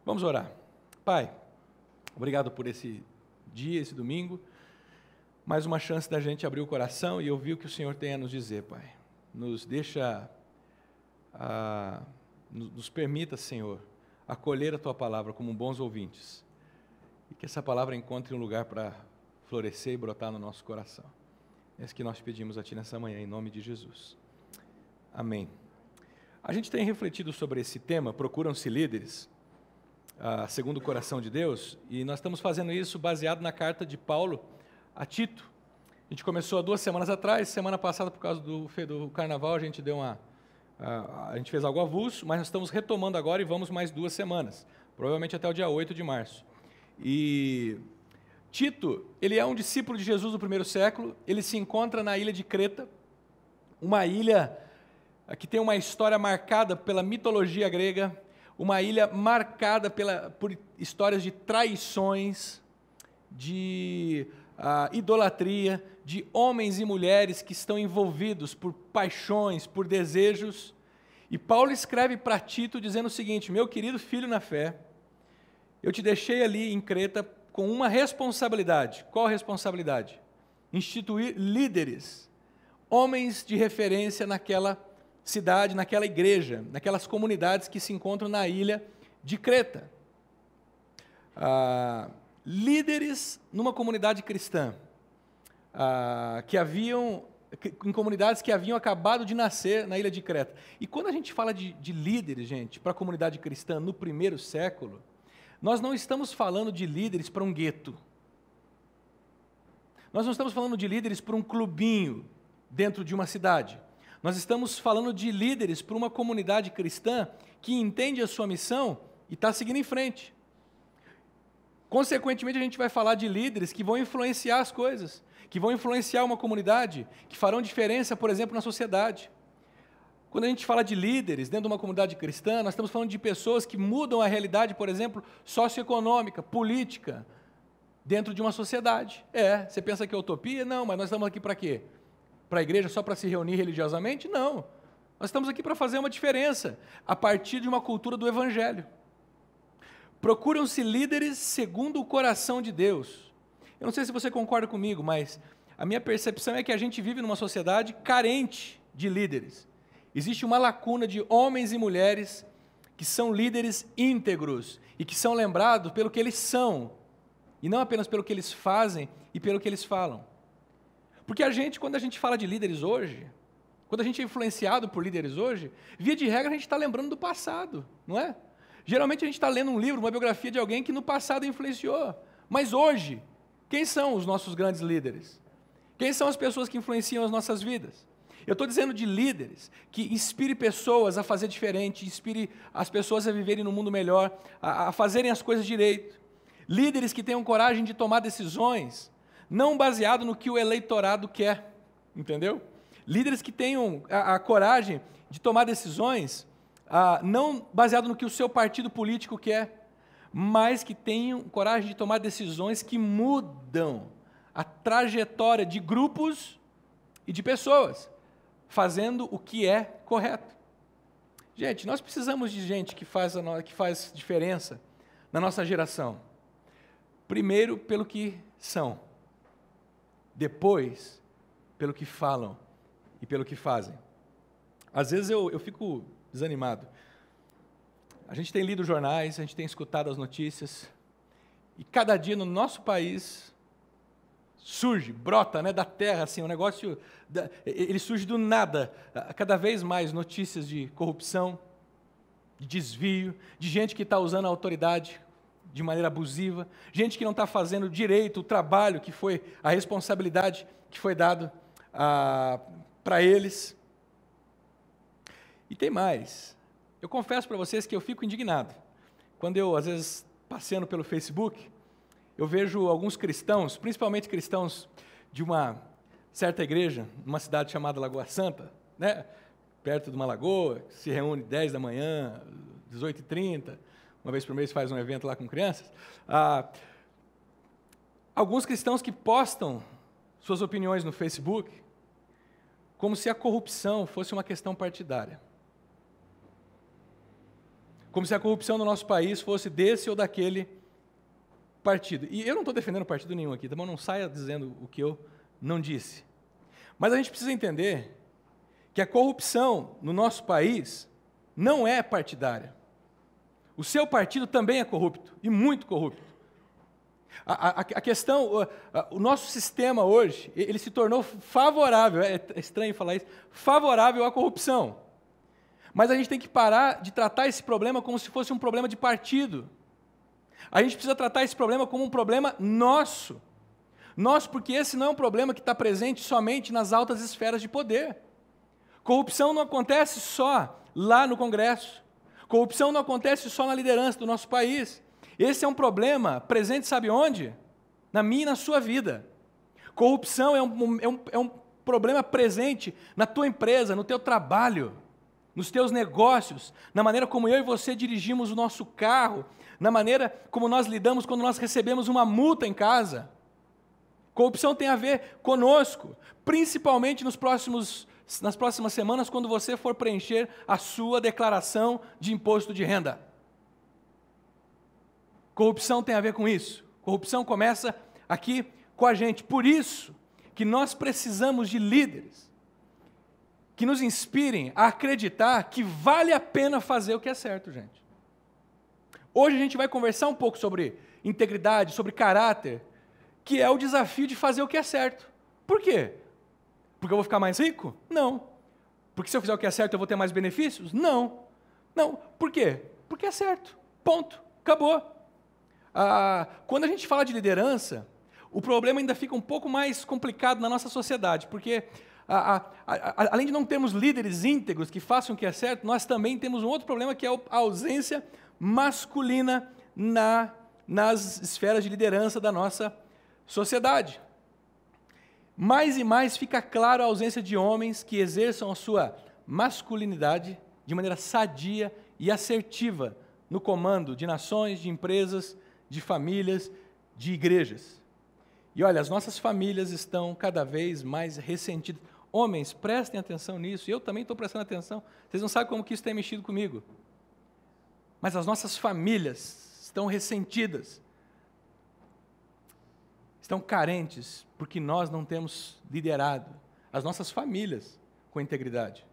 Vamos orar. Pai, obrigado por esse dia, esse domingo, mais uma chance da gente abrir o coração e ouvir o que o Senhor tem a nos dizer, Pai. Nos deixa, nos permita, Senhor, acolher a Tua palavra como bons ouvintes e que essa palavra encontre um lugar para florescer e brotar no nosso coração. É isso que nós pedimos a Ti nessa manhã, em nome de Jesus. Amém. A gente tem refletido sobre esse tema, procuram-se líderes, segundo o coração de Deus, e nós estamos fazendo isso baseado na carta de Paulo a Tito. A gente começou há 2 semanas atrás, semana passada, por causa do carnaval, a gente fez algo avulso, mas nós estamos retomando agora e vamos mais 2 semanas, provavelmente até o dia 8 de março. E Tito, ele é um discípulo de Jesus do primeiro século, ele se encontra na ilha de Creta, uma ilha que tem uma história marcada pela mitologia grega, uma ilha marcada por histórias de traições, de idolatria, de homens e mulheres que estão envolvidos por paixões, por desejos. E Paulo escreve para Tito dizendo o seguinte: meu querido filho na fé, eu te deixei ali em Creta com uma responsabilidade. Qual a responsabilidade? Instituir líderes, homens de referência naquela cidade, naquela igreja, naquelas comunidades que se encontram na ilha de Creta. Líderes numa comunidade cristã, em comunidades que haviam acabado de nascer na ilha de Creta. E quando a gente fala de líderes, gente, para a comunidade cristã no primeiro século, nós não estamos falando de líderes para um gueto. Nós não estamos falando de líderes para um clubinho dentro de uma cidade. Nós estamos falando de líderes para uma comunidade cristã que entende a sua missão e está seguindo em frente. Consequentemente, a gente vai falar de líderes que vão influenciar as coisas, que vão influenciar uma comunidade, que farão diferença, por exemplo, na sociedade. Quando a gente fala de líderes dentro de uma comunidade cristã, nós estamos falando de pessoas que mudam a realidade, por exemplo, socioeconômica, política, dentro de uma sociedade. Você pensa que é utopia? Não, mas nós estamos aqui para quê? Para a igreja só para se reunir religiosamente? Não. Nós estamos aqui para fazer uma diferença, a partir de uma cultura do Evangelho. Procuram-se líderes segundo o coração de Deus. Eu não sei se você concorda comigo, mas a minha percepção é que a gente vive numa sociedade carente de líderes. Existe uma lacuna de homens e mulheres que são líderes íntegros e que são lembrados pelo que eles são, e não apenas pelo que eles fazem e pelo que eles falam. Porque quando a gente fala de líderes hoje, quando a gente é influenciado por líderes hoje, via de regra a gente está lembrando do passado, não é? Geralmente a gente está lendo um livro, uma biografia de alguém que no passado influenciou. Mas hoje, quem são os nossos grandes líderes? Quem são as pessoas que influenciam as nossas vidas? Eu estou dizendo de líderes que inspire pessoas a fazer diferente, inspire as pessoas a viverem num mundo melhor, a fazerem as coisas direito. Líderes que tenham coragem de tomar decisões, não baseado no que o eleitorado quer, entendeu? Líderes que tenham a coragem de tomar decisões, não baseado no que o seu partido político quer, mas que tenham coragem de tomar decisões que mudam a trajetória de grupos e de pessoas, fazendo o que é correto. Gente, nós precisamos de gente que faz diferença na nossa geração. Primeiro, pelo que são. Depois, pelo que falam e pelo que fazem. Às vezes eu fico desanimado. A gente tem lido jornais, a gente tem escutado as notícias, e cada dia no nosso país brota, da terra, assim, um negócio, ele surge do nada, cada vez mais notícias de corrupção, de desvio, de gente que está usando a autoridade de maneira abusiva, gente que não está fazendo direito o trabalho que foi, a responsabilidade que foi dado para eles. E tem mais. Eu confesso para vocês que eu fico indignado. Quando eu, às vezes, passeando pelo Facebook, eu vejo alguns cristãos, principalmente cristãos de uma certa igreja, numa cidade chamada Lagoa Santa, perto de uma lagoa, que se reúne 10 da manhã, 18h30, uma vez por mês faz um evento lá com crianças. Alguns cristãos que postam suas opiniões no Facebook como se a corrupção fosse uma questão partidária. como se a corrupção no nosso país fosse desse ou daquele partido. E eu não estou defendendo partido nenhum aqui, tá bom? Não saia dizendo o que eu não disse. Mas a gente precisa entender que a corrupção no nosso país não é partidária. O seu partido também é corrupto, e muito corrupto. A questão, o nosso sistema hoje, ele se tornou favorável, é estranho falar isso, favorável à corrupção. Mas a gente tem que parar de tratar esse problema como se fosse um problema de partido. A gente precisa tratar esse problema como um problema nosso. Nosso, porque esse não é um problema que está presente somente nas altas esferas de poder. Corrupção não acontece só lá no Congresso. Corrupção não acontece só na liderança do nosso país. Esse é um problema presente, sabe onde? Na minha e na sua vida. Corrupção é um problema presente na tua empresa, no teu trabalho, nos teus negócios, na maneira como eu e você dirigimos o nosso carro, na maneira como nós lidamos quando nós recebemos uma multa em casa. Corrupção tem a ver conosco, principalmente nas próximas semanas, quando você for preencher a sua declaração de imposto de renda. Corrupção tem a ver com isso. Corrupção começa aqui com a gente. Por isso que nós precisamos de líderes que nos inspirem a acreditar que vale a pena fazer o que é certo, gente. Hoje a gente vai conversar um pouco sobre integridade, sobre caráter, que é o desafio de fazer o que é certo. Por quê? Porque eu vou ficar mais rico? Não. Porque se eu fizer o que é certo eu vou ter mais benefícios? Não. Não. Por quê? Porque é certo. Ponto. Acabou. Quando a gente fala de liderança, o problema ainda fica um pouco mais complicado na nossa sociedade, porque além de não termos líderes íntegros que façam o que é certo, nós também temos um outro problema, que é a ausência masculina nas esferas de liderança da nossa sociedade. Mais e mais fica claro a ausência de homens que exerçam a sua masculinidade de maneira sadia e assertiva no comando de nações, de empresas, de famílias, de igrejas. E olha, as nossas famílias estão cada vez mais ressentidas. Homens, prestem atenção nisso, e eu também estou prestando atenção. Vocês não sabem como que isso tem mexido comigo. Mas as nossas famílias estão ressentidas. Estão carentes, porque nós não temos liderado as nossas famílias com integridade.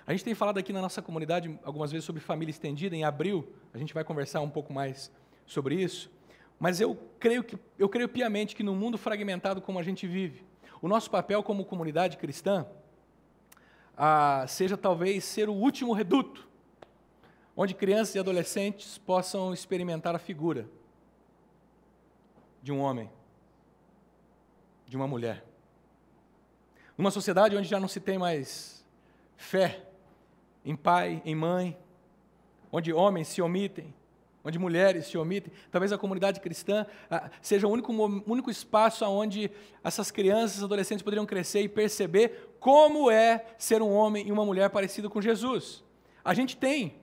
A gente tem falado aqui na nossa comunidade algumas vezes sobre família estendida. Em abril, a gente vai conversar um pouco mais sobre isso. Mas eu creio piamente que no mundo fragmentado como a gente vive, o nosso papel como comunidade cristã seja talvez ser o último reduto, onde crianças e adolescentes possam experimentar a figura de um homem, de uma mulher. Numa sociedade onde já não se tem mais fé em pai, em mãe, onde homens se omitem, onde mulheres se omitem, talvez a comunidade cristã seja o único espaço onde essas crianças e adolescentes poderiam crescer e perceber como é ser um homem e uma mulher parecido com Jesus. A gente tem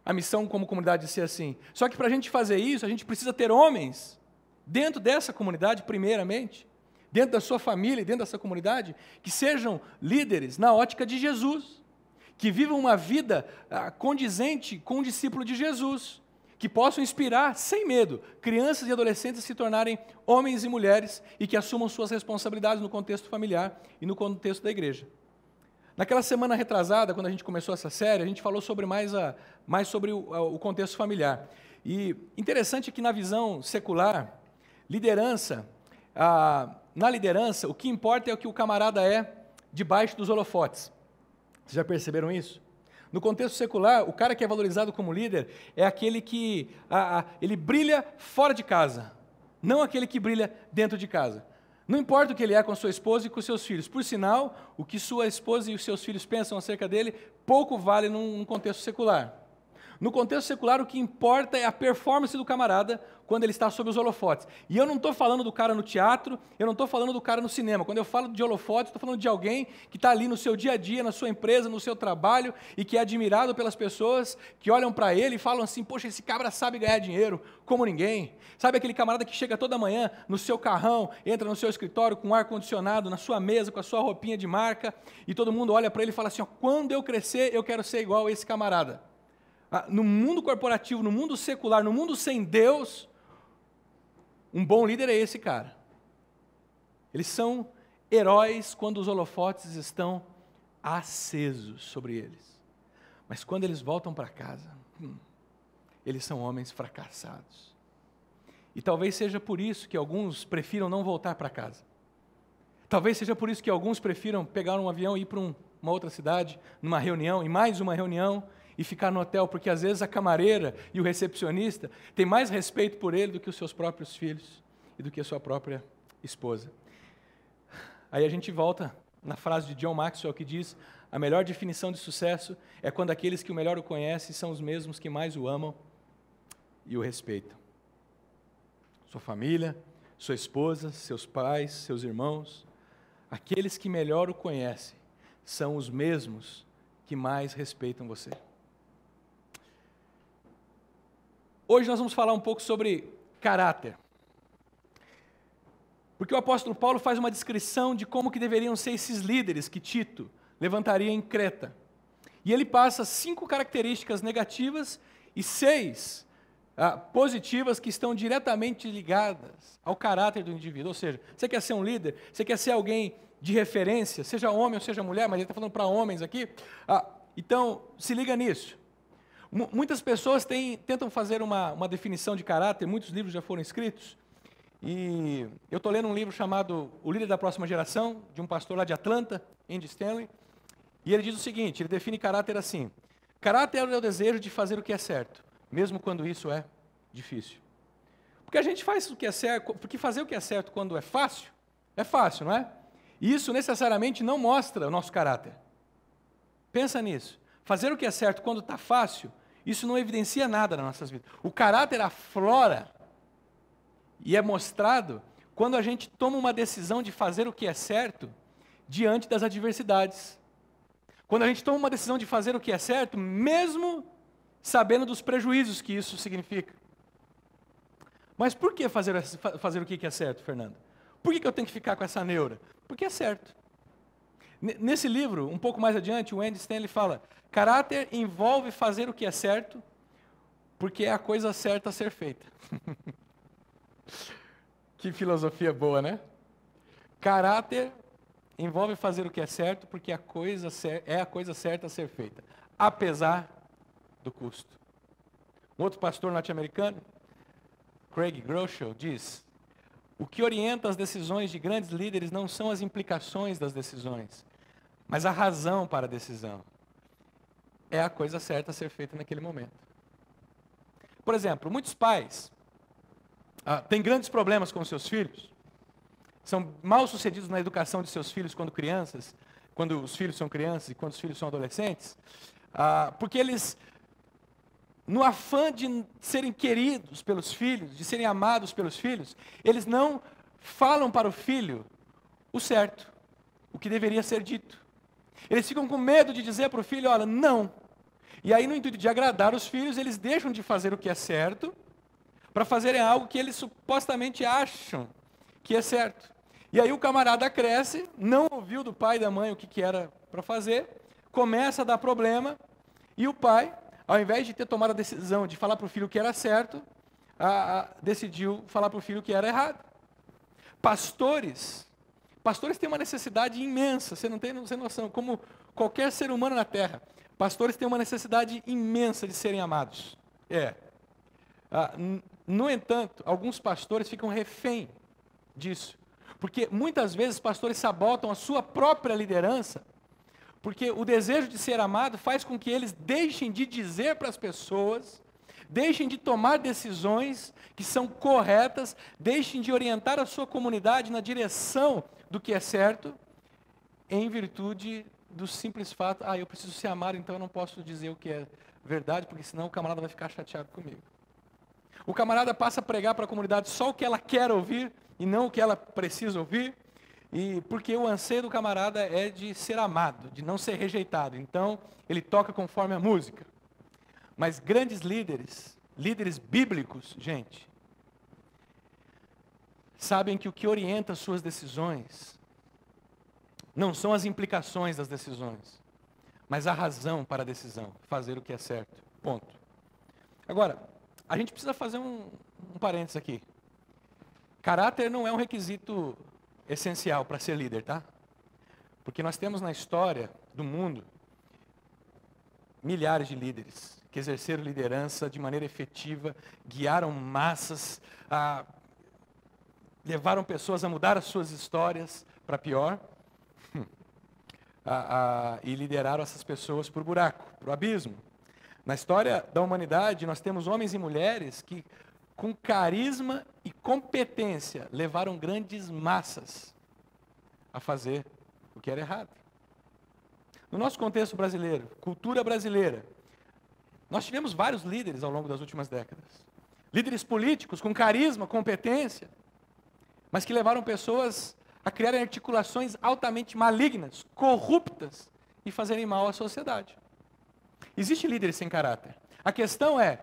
a missão como comunidade de ser assim. Só que para a gente fazer isso, a gente precisa ter homens dentro dessa comunidade, primeiramente, dentro da sua família, dentro dessa comunidade, que sejam líderes na ótica de Jesus, que vivam uma vida condizente com o discípulo de Jesus, que possam inspirar, sem medo, crianças e adolescentes a se tornarem homens e mulheres e que assumam suas responsabilidades no contexto familiar e no contexto da igreja. Naquela semana retrasada, quando a gente começou essa série, a gente falou sobre mais sobre o contexto familiar. E interessante que na visão secular, na liderança, o que importa é o que o camarada é debaixo dos holofotes. Vocês já perceberam isso? No contexto secular, o cara que é valorizado como líder é aquele que ele brilha fora de casa, não aquele que brilha dentro de casa. Não importa o que ele é com a sua esposa e com os seus filhos. Por sinal, o que sua esposa e os seus filhos pensam acerca dele, pouco vale num contexto secular. No contexto secular, o que importa é a performance do camarada quando ele está sob os holofotes. E eu não estou falando do cara no teatro, eu não estou falando do cara no cinema. Quando eu falo de holofotes, estou falando de alguém que está ali no seu dia a dia, na sua empresa, no seu trabalho, e que é admirado pelas pessoas que olham para ele e falam assim: poxa, esse cabra sabe ganhar dinheiro como ninguém. Sabe aquele camarada que chega toda manhã no seu carrão, entra no seu escritório com ar-condicionado, na sua mesa, com a sua roupinha de marca, e todo mundo olha para ele e fala assim: ó, quando eu crescer, eu quero ser igual a esse camarada. No mundo corporativo, no mundo secular, no mundo sem Deus, um bom líder é esse cara. Eles são heróis quando os holofotes estão acesos sobre eles. Mas quando eles voltam para casa, eles são homens fracassados. E talvez seja por isso que alguns prefiram não voltar para casa. Talvez seja por isso que alguns prefiram pegar um avião e ir para uma outra cidade, numa reunião, e mais uma reunião, e ficar no hotel, porque às vezes a camareira e o recepcionista têm mais respeito por ele do que os seus próprios filhos e do que a sua própria esposa. Aí a gente volta na frase de John Maxwell que diz: a melhor definição de sucesso é quando aqueles que o melhor o conhecem são os mesmos que mais o amam e o respeitam. Sua família, sua esposa, seus pais, seus irmãos, aqueles que melhor o conhecem são os mesmos que mais respeitam você. Hoje nós vamos falar um pouco sobre caráter. Porque o apóstolo Paulo faz uma descrição de como que deveriam ser esses líderes que Tito levantaria em Creta. E ele passa 5 características negativas e 6 positivas que estão diretamente ligadas ao caráter do indivíduo. Ou seja, você quer ser um líder, você quer ser alguém de referência, seja homem ou seja mulher, mas ele está falando para homens aqui. Então, se liga nisso. Muitas pessoas tentam fazer uma definição de caráter, muitos livros já foram escritos, e eu estou lendo um livro chamado O Líder da Próxima Geração, de um pastor lá de Atlanta, Andy Stanley, e ele diz o seguinte, ele define caráter assim: caráter é o desejo de fazer o que é certo, mesmo quando isso é difícil. Porque a gente faz o que é certo, porque fazer o que é certo quando é fácil, não é? E isso necessariamente não mostra o nosso caráter. Pensa nisso. Fazer o que é certo quando está fácil, isso não evidencia nada nas nossas vidas. O caráter aflora e é mostrado quando a gente toma uma decisão de fazer o que é certo diante das adversidades. Quando a gente toma uma decisão de fazer o que é certo, mesmo sabendo dos prejuízos que isso significa. Mas por que fazer o que é certo, Fernando? Por que eu tenho que ficar com essa neura? Porque é certo. Nesse livro, um pouco mais adiante, o Andy Stanley fala: caráter envolve fazer o que é certo, porque é a coisa certa a ser feita. Que filosofia boa, né? Caráter envolve fazer o que é certo, porque é a coisa certa a ser feita, apesar do custo. Um outro pastor norte-americano, Craig Groeschel, diz: o que orienta as decisões de grandes líderes não são as implicações das decisões, mas a razão para a decisão. É a coisa certa a ser feita naquele momento. Por exemplo, muitos pais têm grandes problemas com seus filhos, são mal sucedidos na educação de seus filhos quando crianças, quando os filhos são crianças e quando os filhos são adolescentes, porque eles, no afã de serem queridos pelos filhos, de serem amados pelos filhos, eles não falam para o filho o certo, o que deveria ser dito. Eles ficam com medo de dizer para o filho: olha, não. E aí, no intuito de agradar os filhos, eles deixam de fazer o que é certo para fazerem algo que eles supostamente acham que é certo. E aí o camarada cresce, não ouviu do pai e da mãe o que era para fazer, começa a dar problema, e o pai, ao invés de ter tomado a decisão de falar para o filho o que era certo, decidiu falar para o filho o que era errado. Pastores têm uma necessidade imensa, você não tem noção, como qualquer ser humano na Terra, pastores têm uma necessidade imensa de serem amados. No entanto, alguns pastores ficam refém disso, porque muitas vezes pastores sabotam a sua própria liderança, porque o desejo de ser amado faz com que eles deixem de dizer para as pessoas, deixem de tomar decisões que são corretas, deixem de orientar a sua comunidade na direção do que é certo, em virtude do simples fato: eu preciso ser amado, então eu não posso dizer o que é verdade, porque senão o camarada vai ficar chateado comigo. O camarada passa a pregar para a comunidade só o que ela quer ouvir, e não o que ela precisa ouvir, e porque o anseio do camarada é de ser amado, de não ser rejeitado. Então, ele toca conforme a música. Mas grandes líderes bíblicos, gente, sabem que o que orienta as suas decisões não são as implicações das decisões, mas a razão para a decisão, fazer o que é certo. ponto. Agora, a gente precisa fazer um parênteses aqui. Caráter não é um requisito essencial para ser líder, tá? Porque nós temos na história do mundo milhares de líderes que exerceram liderança de maneira efetiva, guiaram massas, levaram pessoas a mudar as suas histórias para pior, e lideraram essas pessoas para o buraco, para o abismo. Na história da humanidade, nós temos homens e mulheres que, com carisma e competência, levaram grandes massas a fazer o que era errado. No nosso contexto brasileiro, cultura brasileira, nós tivemos vários líderes ao longo das últimas décadas. Líderes políticos com carisma, competência, mas que levaram pessoas a criarem articulações altamente malignas, corruptas e fazerem mal à sociedade. Existem líderes sem caráter. A questão é,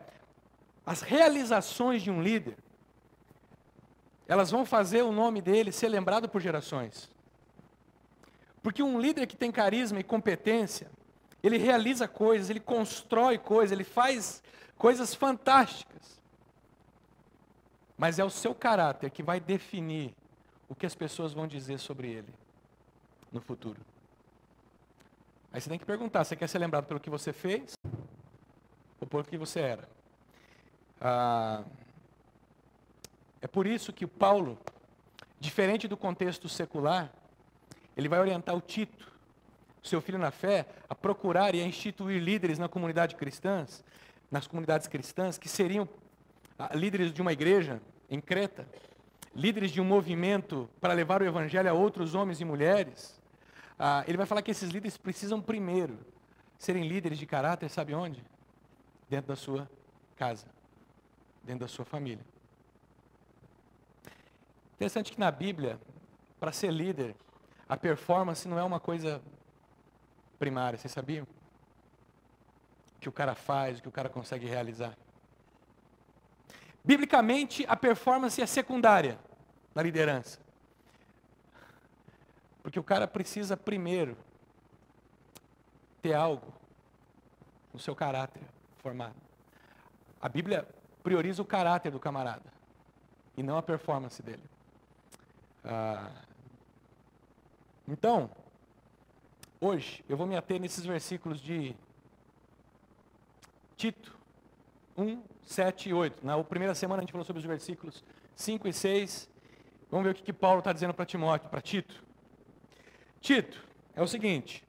as realizações de um líder, elas vão fazer o nome dele ser lembrado por gerações. Porque um líder que tem carisma e competência, ele realiza coisas, ele constrói coisas, ele faz coisas fantásticas. Mas é o seu caráter que vai definir o que as pessoas vão dizer sobre ele no futuro. Aí você tem que perguntar, você quer ser lembrado pelo que você fez ou pelo que você era? É por isso que Paulo, diferente do contexto secular, ele vai orientar o Tito, seu filho na fé, a procurar e a instituir líderes nas comunidades cristãs, que seriam líderes de uma igreja em Creta, líderes de um movimento para levar o evangelho a outros homens e mulheres. Ele vai falar que esses líderes precisam primeiro serem líderes de caráter, sabe onde? Dentro da sua casa, dentro da sua família. Interessante que na Bíblia, para ser líder, a performance não é uma coisa primária, vocês sabiam? O que o cara faz, o que o cara consegue realizar. Biblicamente, a performance é secundária na liderança. Porque o cara precisa primeiro ter algo no seu caráter formado. A Bíblia prioriza o caráter do camarada e não a performance dele. Então, hoje, eu vou me ater nesses versículos de Tito 1, 7 e 8. Na primeira semana a gente falou sobre os versículos 5 e 6. Vamos ver o que Paulo está dizendo para Timóteo, para Tito. Tito, é o seguinte: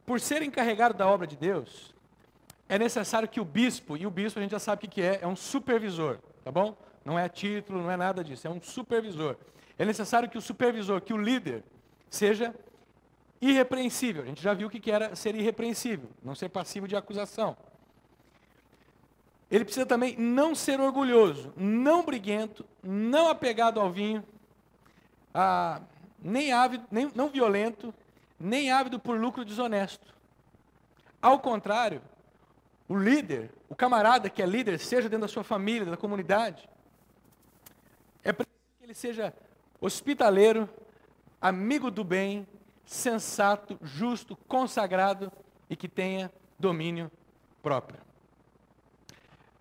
por ser encarregado da obra de Deus, é necessário que o bispo, e o bispo a gente já sabe o que é um supervisor, tá bom? Não é título, não é nada disso, é um supervisor. É necessário que o supervisor, que o líder, seja irrepreensível. A gente já viu o que era ser irrepreensível, não ser passivo de acusação. Ele precisa também não ser orgulhoso, não briguento, não apegado ao vinho, nem ávido, não violento, nem ávido por lucro desonesto. Ao contrário, o líder, o camarada que é líder, seja dentro da sua família, da comunidade, é preciso que ele seja hospitaleiro, amigo do bem, sensato, justo, consagrado e que tenha domínio próprio.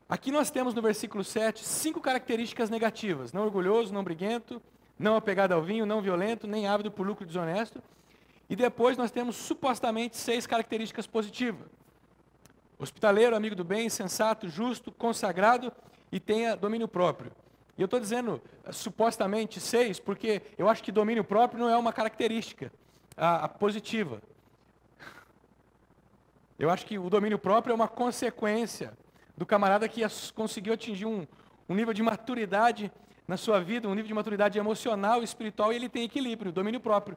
Aqui nós temos no versículo 7, 5 características negativas: não orgulhoso, não briguento, não apegado ao vinho, não violento, nem ávido por lucro desonesto. E depois nós temos supostamente 6 características positivas: hospitaleiro, amigo do bem, sensato, justo, consagrado e tenha domínio próprio. E eu estou dizendo supostamente 6, porque eu acho que domínio próprio não é uma característica positiva. Eu acho que o domínio próprio é uma consequência do camarada que conseguiu atingir um nível de maturidade na sua vida, um nível de maturidade emocional e espiritual, e ele tem equilíbrio, domínio próprio.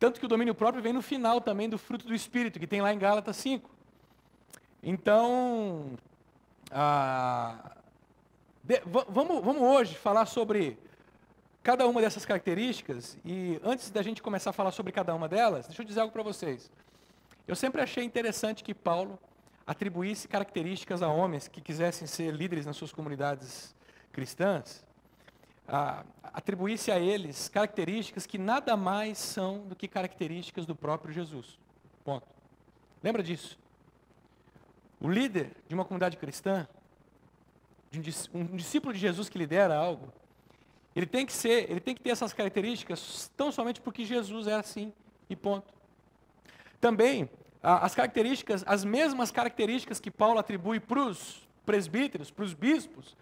Tanto que o domínio próprio vem no final também do fruto do Espírito, que tem lá em Gálatas 5. Então, vamos hoje falar sobre cada uma dessas características, e antes da gente começar a falar sobre cada uma delas, deixa eu dizer algo para vocês. Eu sempre achei interessante que Paulo atribuísse características a homens que quisessem ser líderes nas suas comunidades cristãs, atribuísse a eles características que nada mais são do que características do próprio Jesus. Ponto. Lembra disso? O líder de uma comunidade cristã, um discípulo de Jesus que lidera algo, ele tem que ter essas características tão somente porque Jesus é assim, e ponto. Também, as mesmas características que Paulo atribui para os presbíteros, para os bispos,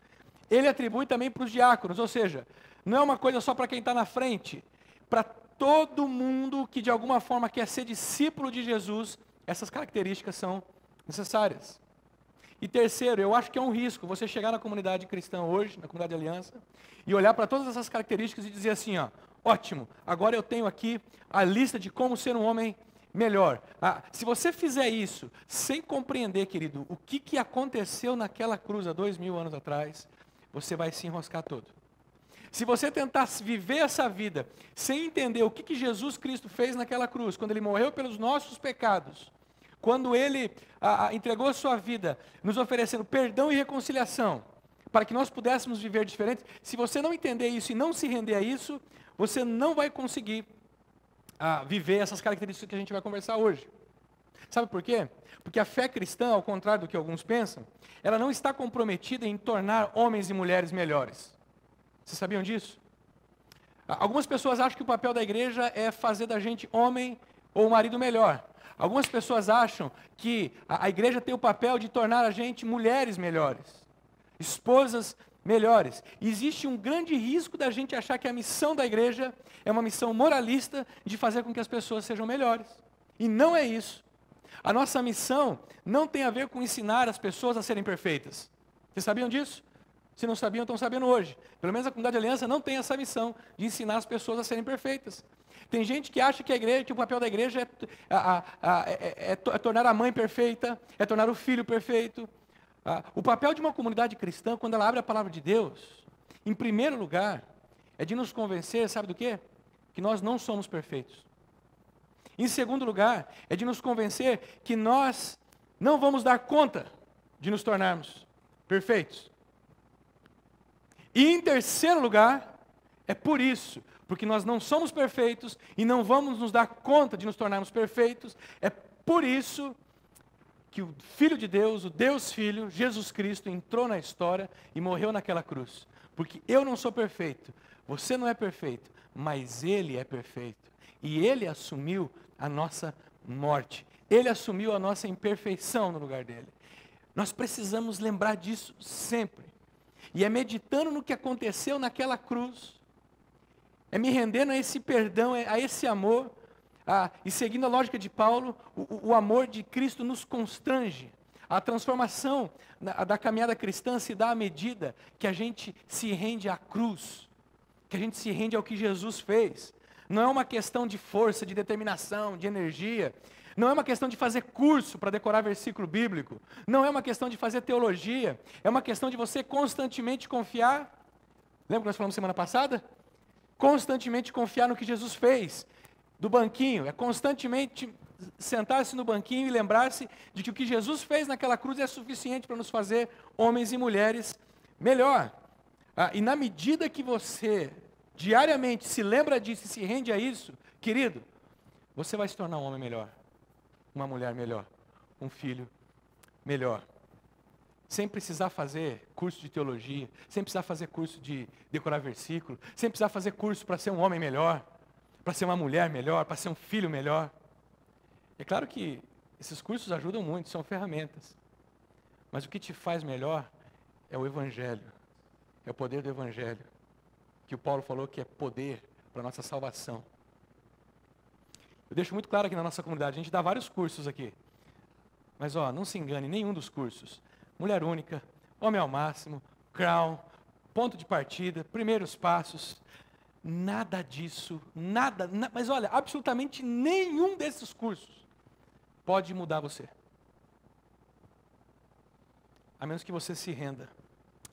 ele atribui também para os diáconos, ou seja, não é uma coisa só para quem está na frente, para todo mundo que de alguma forma quer ser discípulo de Jesus, essas características são necessárias. E terceiro, eu acho que é um risco você chegar na comunidade cristã hoje, na comunidade de aliança, e olhar para todas essas características e dizer assim, ó, ótimo, agora eu tenho aqui a lista de como ser um homem melhor. Se você fizer isso sem compreender, querido, o que aconteceu naquela cruz há 2000 anos atrás, você vai se enroscar todo. Se você tentar viver essa vida sem entender o que Jesus Cristo fez naquela cruz, quando Ele morreu pelos nossos pecados, quando Ele entregou a sua vida, nos oferecendo perdão e reconciliação, para que nós pudéssemos viver diferente, se você não entender isso e não se render a isso, você não vai conseguir viver essas características que a gente vai conversar hoje. Sabe por quê? Porque a fé cristã, ao contrário do que alguns pensam, ela não está comprometida em tornar homens e mulheres melhores. Vocês sabiam disso? Algumas pessoas acham que o papel da igreja é fazer da gente homem ou marido melhor. Algumas pessoas acham que a igreja tem o papel de tornar a gente mulheres melhores, esposas melhores. E existe um grande risco da gente achar que a missão da igreja é uma missão moralista de fazer com que as pessoas sejam melhores. E não é isso. A nossa missão não tem a ver com ensinar as pessoas a serem perfeitas. Vocês sabiam disso? Se não sabiam, estão sabendo hoje. Pelo menos a comunidade de aliança não tem essa missão de ensinar as pessoas a serem perfeitas. Tem gente que acha que o papel da igreja é tornar a mãe perfeita, é tornar o filho perfeito. O papel de uma comunidade cristã, quando ela abre a palavra de Deus, em primeiro lugar, é de nos convencer, sabe do quê? Que nós não somos perfeitos. Em segundo lugar, é de nos convencer que nós não vamos dar conta de nos tornarmos perfeitos. E em terceiro lugar, é por isso, porque nós não somos perfeitos e não vamos nos dar conta de nos tornarmos perfeitos, é por isso que o Filho de Deus, o Deus Filho, Jesus Cristo, entrou na história e morreu naquela cruz. Porque eu não sou perfeito, você não é perfeito, mas Ele é perfeito. E Ele assumiu a nossa morte. Ele assumiu a nossa imperfeição no lugar dele. Nós precisamos lembrar disso sempre. E é meditando no que aconteceu naquela cruz, é me rendendo a esse perdão, a esse amor, e seguindo a lógica de Paulo, o amor de Cristo nos constrange. A transformação da caminhada cristã se dá à medida que a gente se rende à cruz, que a gente se rende ao que Jesus fez. Não é uma questão de força, de determinação, de energia. Não é uma questão de fazer curso para decorar versículo bíblico. Não é uma questão de fazer teologia. É uma questão de você constantemente confiar. Lembra que nós falamos semana passada? Constantemente confiar no que Jesus fez. Do banquinho. É constantemente sentar-se no banquinho e lembrar-se de que o que Jesus fez naquela cruz é suficiente para nos fazer homens e mulheres melhor. E na medida que você diariamente se lembra disso e se rende a isso, querido, você vai se tornar um homem melhor, uma mulher melhor, um filho melhor. Sem precisar fazer curso de teologia, sem precisar fazer curso de decorar versículo, sem precisar fazer curso para ser um homem melhor, para ser uma mulher melhor, para ser um filho melhor. É claro que esses cursos ajudam muito, são ferramentas. Mas o que te faz melhor é o Evangelho, é o poder do Evangelho, que o Paulo falou que é poder para a nossa salvação. Eu deixo muito claro aqui na nossa comunidade, a gente dá vários cursos aqui. Mas não se engane, nenhum dos cursos. Mulher única, homem ao máximo, crown, ponto de partida, primeiros passos. Nada disso, mas olha, absolutamente nenhum desses cursos pode mudar você. A menos que você se renda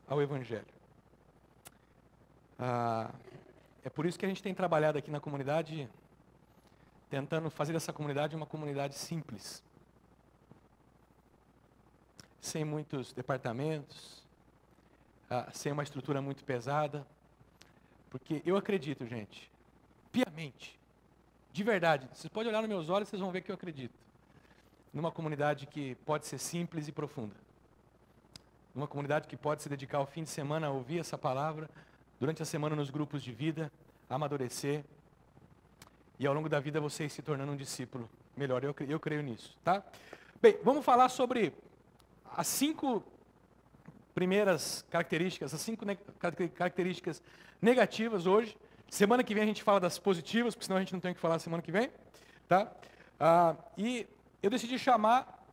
ao Evangelho. É por isso que a gente tem trabalhado aqui na comunidade, tentando fazer dessa comunidade uma comunidade simples. Sem muitos departamentos, sem uma estrutura muito pesada. Porque eu acredito, gente, piamente, de verdade, vocês podem olhar nos meus olhos e vocês vão ver que eu acredito. numa comunidade que pode ser simples e profunda. Numa comunidade que pode se dedicar ao fim de semana a ouvir essa palavra, durante a semana nos grupos de vida, a amadurecer, e ao longo da vida você ir se tornando um discípulo melhor. Eu creio nisso, tá? Bem, vamos falar sobre as 5 primeiras características, as 5 características negativas hoje. Semana que vem a gente fala das positivas, porque senão a gente não tem o que falar semana que vem, tá? E eu decidi chamar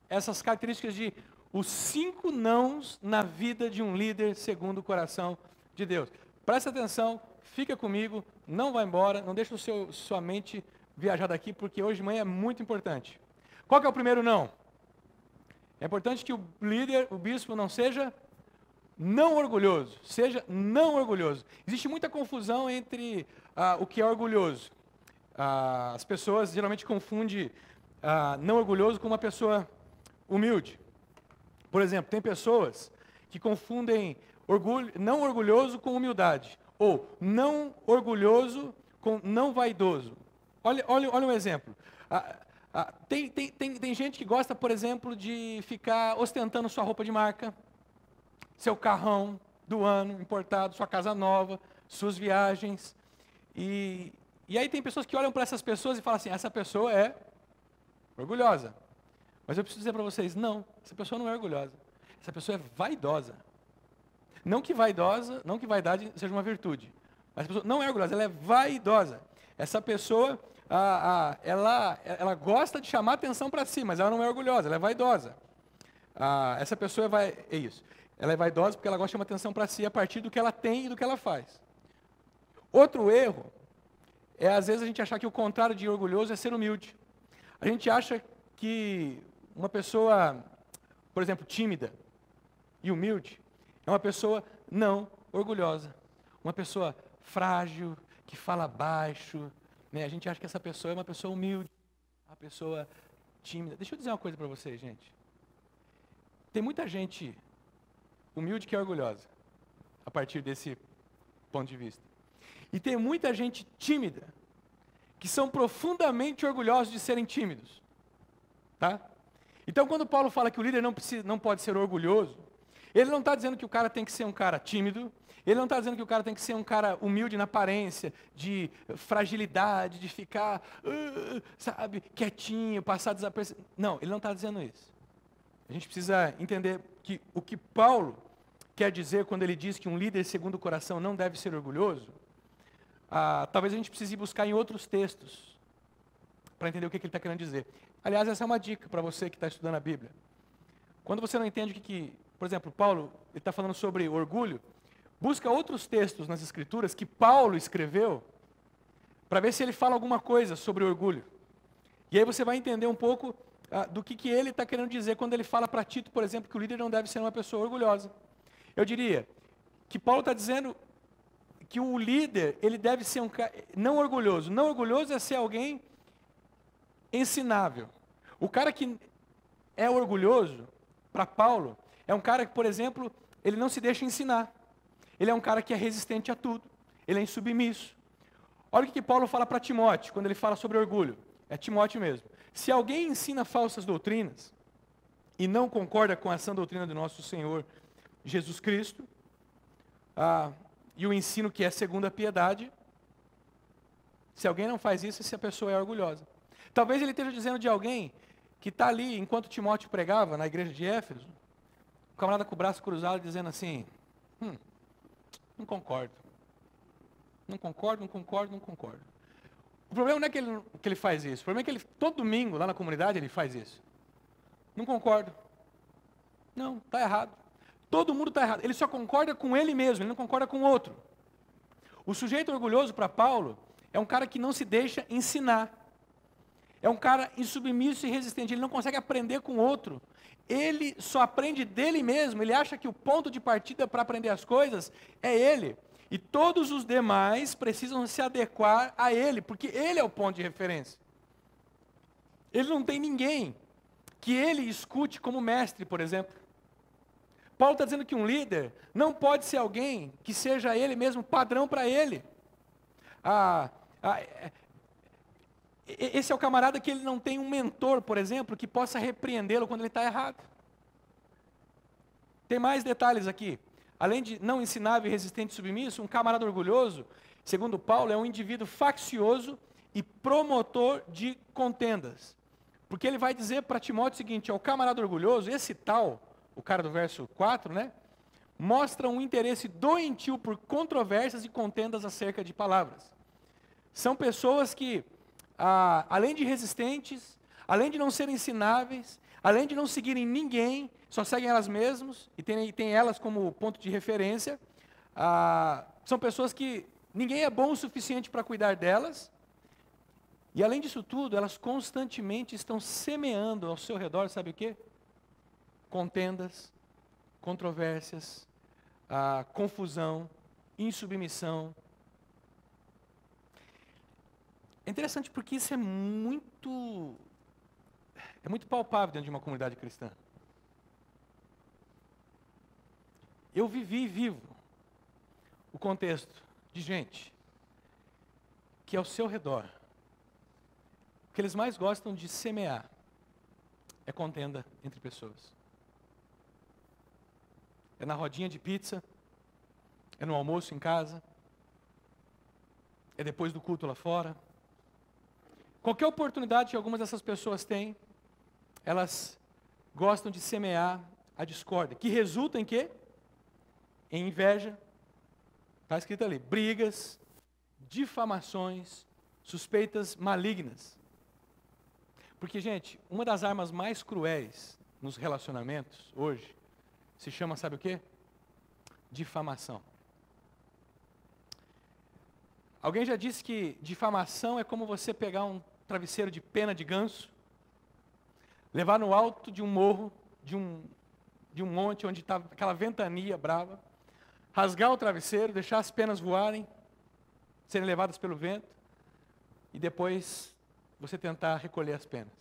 essas características de os 5 nãos na vida de um líder segundo o coração de Deus. Presta atenção, fica comigo, não vá embora, não deixe sua mente viajar daqui, porque hoje de manhã é muito importante. Qual que é o primeiro não? É importante que o líder, o bispo, não seja não orgulhoso. Seja não orgulhoso. Existe muita confusão entre o que é orgulhoso. As pessoas geralmente confundem não orgulhoso com uma pessoa humilde. Por exemplo, tem pessoas que confundem não orgulhoso com humildade. Ou não orgulhoso com não vaidoso. Olha um exemplo. Tem gente que gosta, por exemplo, de ficar ostentando sua roupa de marca, seu carrão do ano importado, sua casa nova, suas viagens. E aí tem pessoas que olham para essas pessoas e falam assim, essa pessoa é orgulhosa. Mas eu preciso dizer para vocês, não, essa pessoa não é orgulhosa. Essa pessoa é vaidosa. Não que vaidade seja uma virtude. Mas essa pessoa não é orgulhosa, ela é vaidosa. Essa pessoa, ela gosta de chamar atenção para si, mas ela não é orgulhosa, ela é vaidosa. Essa pessoa é isso. Ela é vaidosa porque ela gosta de chamar atenção para si a partir do que ela tem e do que ela faz. Outro erro é, às vezes, a gente achar que o contrário de orgulhoso é ser humilde. A gente acha que uma pessoa, por exemplo, tímida e humilde, é uma pessoa não orgulhosa. Uma pessoa frágil, que fala baixo, né? A gente acha que essa pessoa é uma pessoa humilde, uma pessoa tímida. Deixa eu dizer uma coisa para vocês, gente. Tem muita gente humilde que é orgulhosa, a partir desse ponto de vista. E tem muita gente tímida, que são profundamente orgulhosos de serem tímidos. Tá? Então, quando Paulo fala que o líder não pode ser orgulhoso, ele não está dizendo que o cara tem que ser um cara tímido, ele não está dizendo que o cara tem que ser um cara humilde na aparência, de fragilidade, de ficar, sabe, quietinho, passar desapercebido. Não, ele não está dizendo isso. A gente precisa entender que o que Paulo quer dizer quando ele diz que um líder segundo o coração não deve ser orgulhoso, talvez a gente precise buscar em outros textos para entender o que ele está querendo dizer. Aliás, essa é uma dica para você que está estudando a Bíblia. Quando você não entende o por exemplo, Paulo está falando sobre orgulho, busca outros textos nas Escrituras que Paulo escreveu para ver se ele fala alguma coisa sobre orgulho. E aí você vai entender um pouco do que ele está querendo dizer quando ele fala para Tito, por exemplo, que o líder não deve ser uma pessoa orgulhosa. Eu diria que Paulo está dizendo que o líder, ele deve ser um cara não orgulhoso. Não orgulhoso é ser alguém ensinável. O cara que é orgulhoso, para Paulo, é um cara que, por exemplo, ele não se deixa ensinar. Ele é um cara que é resistente a tudo. Ele é insubmisso. Olha o que Paulo fala para Timóteo, quando ele fala sobre orgulho. É Timóteo mesmo. Se alguém ensina falsas doutrinas e não concorda com a sã doutrina do nosso Senhor Jesus Cristo, e o ensino que é segundo a piedade, se alguém não faz isso, essa pessoa é orgulhosa. Talvez ele esteja dizendo de alguém que está ali, enquanto Timóteo pregava na igreja de Éfeso, o camarada com o braço cruzado dizendo assim, não concordo. Não concordo. O problema não é que ele faz isso, o problema é que todo domingo lá na comunidade ele faz isso. Não concordo. Não, está errado. Todo mundo está errado. Ele só concorda com ele mesmo, ele não concorda com o outro. O sujeito orgulhoso para Paulo é um cara que não se deixa ensinar. É um cara insubmisso e resistente, ele não consegue aprender com o outro. Ele só aprende dele mesmo, ele acha que o ponto de partida para aprender as coisas é ele. E todos os demais precisam se adequar a ele, porque ele é o ponto de referência. Ele não tem ninguém que ele escute como mestre, por exemplo. Paulo está dizendo que um líder não pode ser alguém que seja ele mesmo padrão para ele. Esse é o camarada que ele não tem um mentor, por exemplo, que possa repreendê-lo quando ele está errado. Tem mais detalhes aqui. Além de não ensinável, resistente e submisso, um camarada orgulhoso, segundo Paulo, é um indivíduo faccioso e promotor de contendas. Porque ele vai dizer para Timóteo o seguinte: o camarada orgulhoso, esse tal, o cara do verso 4, né, mostra um interesse doentio por controvérsias e contendas acerca de palavras. São pessoas que, além de resistentes, além de não serem ensináveis, além de não seguirem ninguém, só seguem elas mesmas e tem elas como ponto de referência, são pessoas que ninguém é bom o suficiente para cuidar delas, e além disso tudo, elas constantemente estão semeando ao seu redor, sabe o quê? Contendas, controvérsias, confusão, insubmissão. É interessante porque isso é muito palpável dentro de uma comunidade cristã. Eu vivi e vivo o contexto de gente que ao seu redor, o que eles mais gostam de semear é contenda entre pessoas. É na rodinha de pizza, é no almoço em casa, é depois do culto lá fora. Qualquer oportunidade que algumas dessas pessoas têm, elas gostam de semear a discórdia, que resulta em quê? Em inveja, está escrito ali, brigas, difamações, suspeitas malignas. Porque, gente, uma das armas mais cruéis nos relacionamentos hoje se chama, sabe o quê? Difamação. Alguém já disse que difamação é como você pegar um travesseiro de pena de ganso, levar no alto de um morro, de um monte onde está aquela ventania brava, rasgar o travesseiro, deixar as penas voarem, serem levadas pelo vento, e depois você tentar recolher as penas.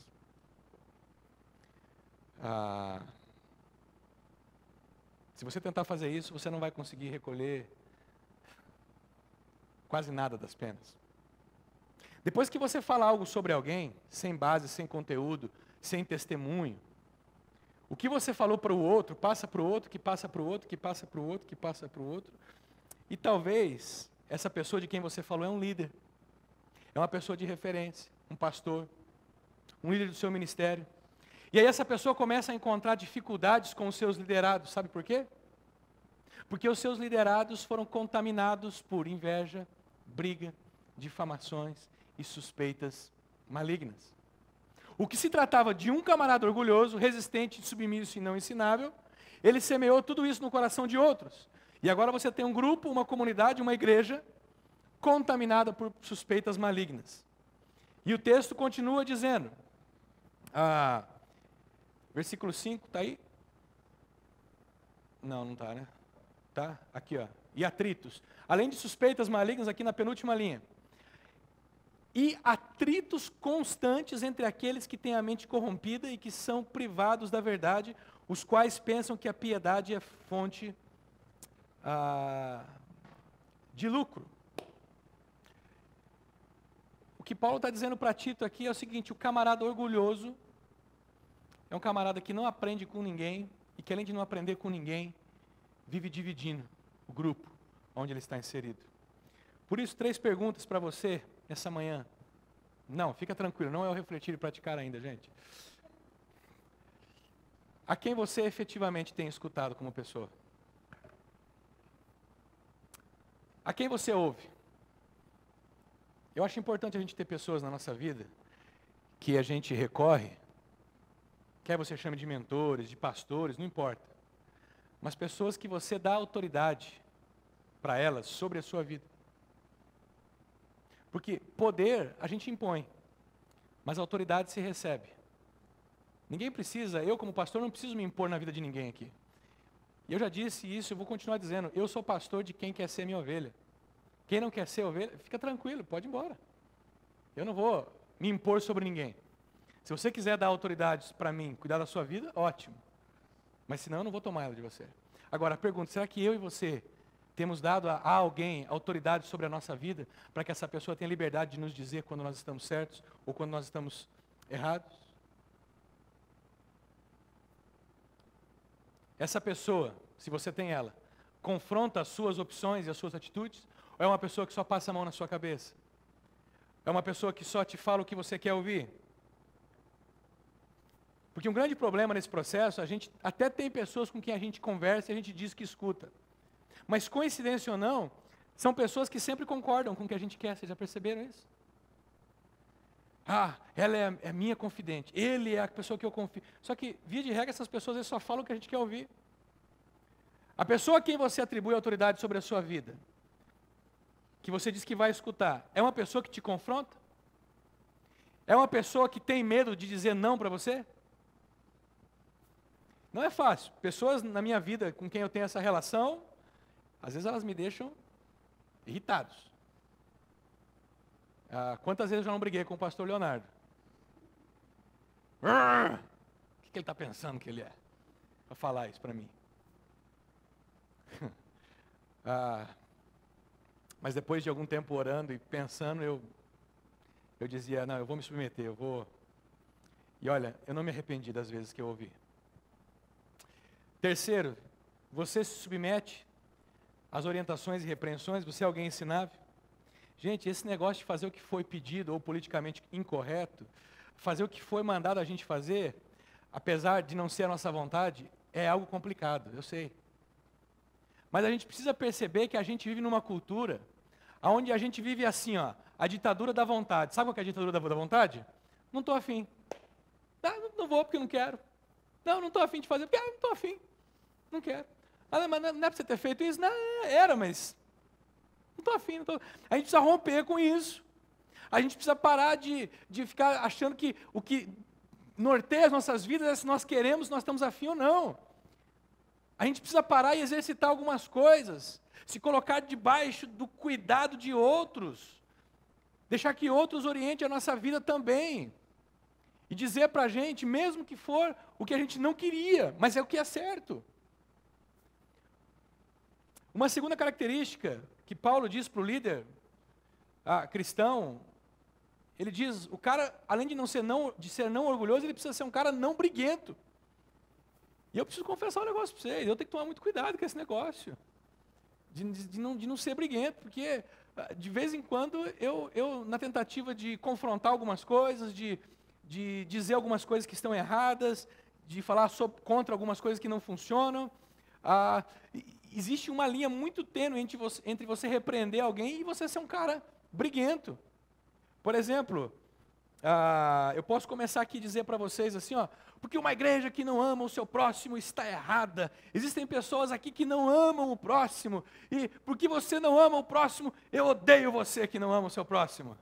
Se você tentar fazer isso, você não vai conseguir recolher quase nada das penas. Depois que você fala algo sobre alguém, sem base, sem conteúdo, sem testemunho, o que você falou para o outro, passa para o outro, que passa para o outro, que passa para o outro, que passa para o outro. E talvez essa pessoa de quem você falou é um líder, é uma pessoa de referência, um pastor, um líder do seu ministério. E aí essa pessoa começa a encontrar dificuldades com os seus liderados, sabe por quê? Porque os seus liderados foram contaminados por inveja, briga, difamações e suspeitas malignas. O que se tratava de um camarada orgulhoso, resistente, submisso e não ensinável, ele semeou tudo isso no coração de outros. E agora você tem um grupo, uma comunidade, uma igreja contaminada por suspeitas malignas. E o texto continua dizendo, versículo 5, está aí? Não está, né? Tá? Aqui, ó. E atritos. Além de suspeitas malignas, aqui na penúltima linha. E atritos constantes entre aqueles que têm a mente corrompida e que são privados da verdade, os quais pensam que a piedade é fonte de lucro. O que Paulo está dizendo para Tito aqui é o seguinte: o camarada orgulhoso é um camarada que não aprende com ninguém e que, além de não aprender com ninguém, vive dividindo o grupo onde ele está inserido. Por isso, 3 perguntas para você essa manhã. Não, fica tranquilo, não é o refletir e praticar ainda, gente. A quem você efetivamente tem escutado como pessoa? A quem você ouve? Eu acho importante a gente ter pessoas na nossa vida que a gente recorre, quer você chame de mentores, de pastores, não importa. Mas pessoas que você dá autoridade para elas sobre a sua vida. Porque poder a gente impõe, mas autoridade se recebe. Ninguém precisa, eu como pastor não preciso me impor na vida de ninguém aqui. E eu já disse isso, eu vou continuar dizendo, eu sou pastor de quem quer ser minha ovelha. Quem não quer ser ovelha, fica tranquilo, pode ir embora. Eu não vou me impor sobre ninguém. Se você quiser dar autoridades para mim, cuidar da sua vida, ótimo. Mas senão eu não vou tomar ela de você. Agora, a pergunta, será que eu e você Temos dado a alguém autoridade sobre a nossa vida para que essa pessoa tenha liberdade de nos dizer quando nós estamos certos ou quando nós estamos errados? Essa pessoa, se você tem ela, confronta as suas opções e as suas atitudes? Ou é uma pessoa que só passa a mão na sua cabeça? É uma pessoa que só te fala o que você quer ouvir? Porque um grande problema nesse processo, a gente até tem pessoas com quem a gente conversa e a gente diz que escuta. Mas coincidência ou não, são pessoas que sempre concordam com o que a gente quer. Vocês já perceberam isso? Ah, ela é a minha confidente. Ele é a pessoa que eu confio. Só que, via de regra, essas pessoas eles só falam o que a gente quer ouvir. A pessoa a quem você atribui autoridade sobre a sua vida, que você diz que vai escutar, é uma pessoa que te confronta? É uma pessoa que tem medo de dizer não para você? Não é fácil. Pessoas na minha vida com quem eu tenho essa relação, às vezes elas me deixam irritados. Quantas vezes eu já não briguei com o pastor Leonardo? O que ele está pensando que ele é? Para falar isso para mim. Mas depois de algum tempo orando e pensando, eu dizia, não, eu vou me submeter, eu vou... E olha, eu não me arrependi das vezes que eu ouvi. Terceiro, você se submete às orientações e repreensões, você é alguém ensinável? Gente, esse negócio de fazer o que foi pedido ou politicamente incorreto, fazer o que foi mandado a gente fazer, apesar de não ser a nossa vontade, é algo complicado, eu sei. Mas a gente precisa perceber que a gente vive numa cultura onde a gente vive assim, ó, a ditadura da vontade. Sabe qual é a ditadura da vontade? Não estou afim. Não vou porque não quero. Não estou afim de fazer porque não estou afim. Não quero. Mas não é para você ter feito isso? Não, era, mas não estou afim. A gente precisa romper com isso. A gente precisa parar de ficar achando que o que norteia as nossas vidas é se nós queremos, se nós estamos afim ou não. A gente precisa parar e exercitar algumas coisas, se colocar debaixo do cuidado de outros, deixar que outros orientem a nossa vida também, e dizer para a gente, mesmo que for o que a gente não queria, mas é o que é certo. Uma segunda característica que Paulo diz para o líder cristão, ele diz, o cara, além de ser não orgulhoso, ele precisa ser um cara não briguento. E eu preciso confessar um negócio para vocês, eu tenho que tomar muito cuidado com esse negócio, de não ser briguento, porque de vez em quando eu na tentativa de confrontar algumas coisas, de dizer algumas coisas que estão erradas, de falar contra algumas coisas que não funcionam, existe uma linha muito tênue entre você repreender alguém e você ser um cara briguento. Por exemplo, eu posso começar aqui a dizer para vocês assim, ó, porque uma igreja que não ama o seu próximo está errada. Existem pessoas aqui que não amam o próximo, e porque você não ama o próximo, eu odeio você que não ama o seu próximo.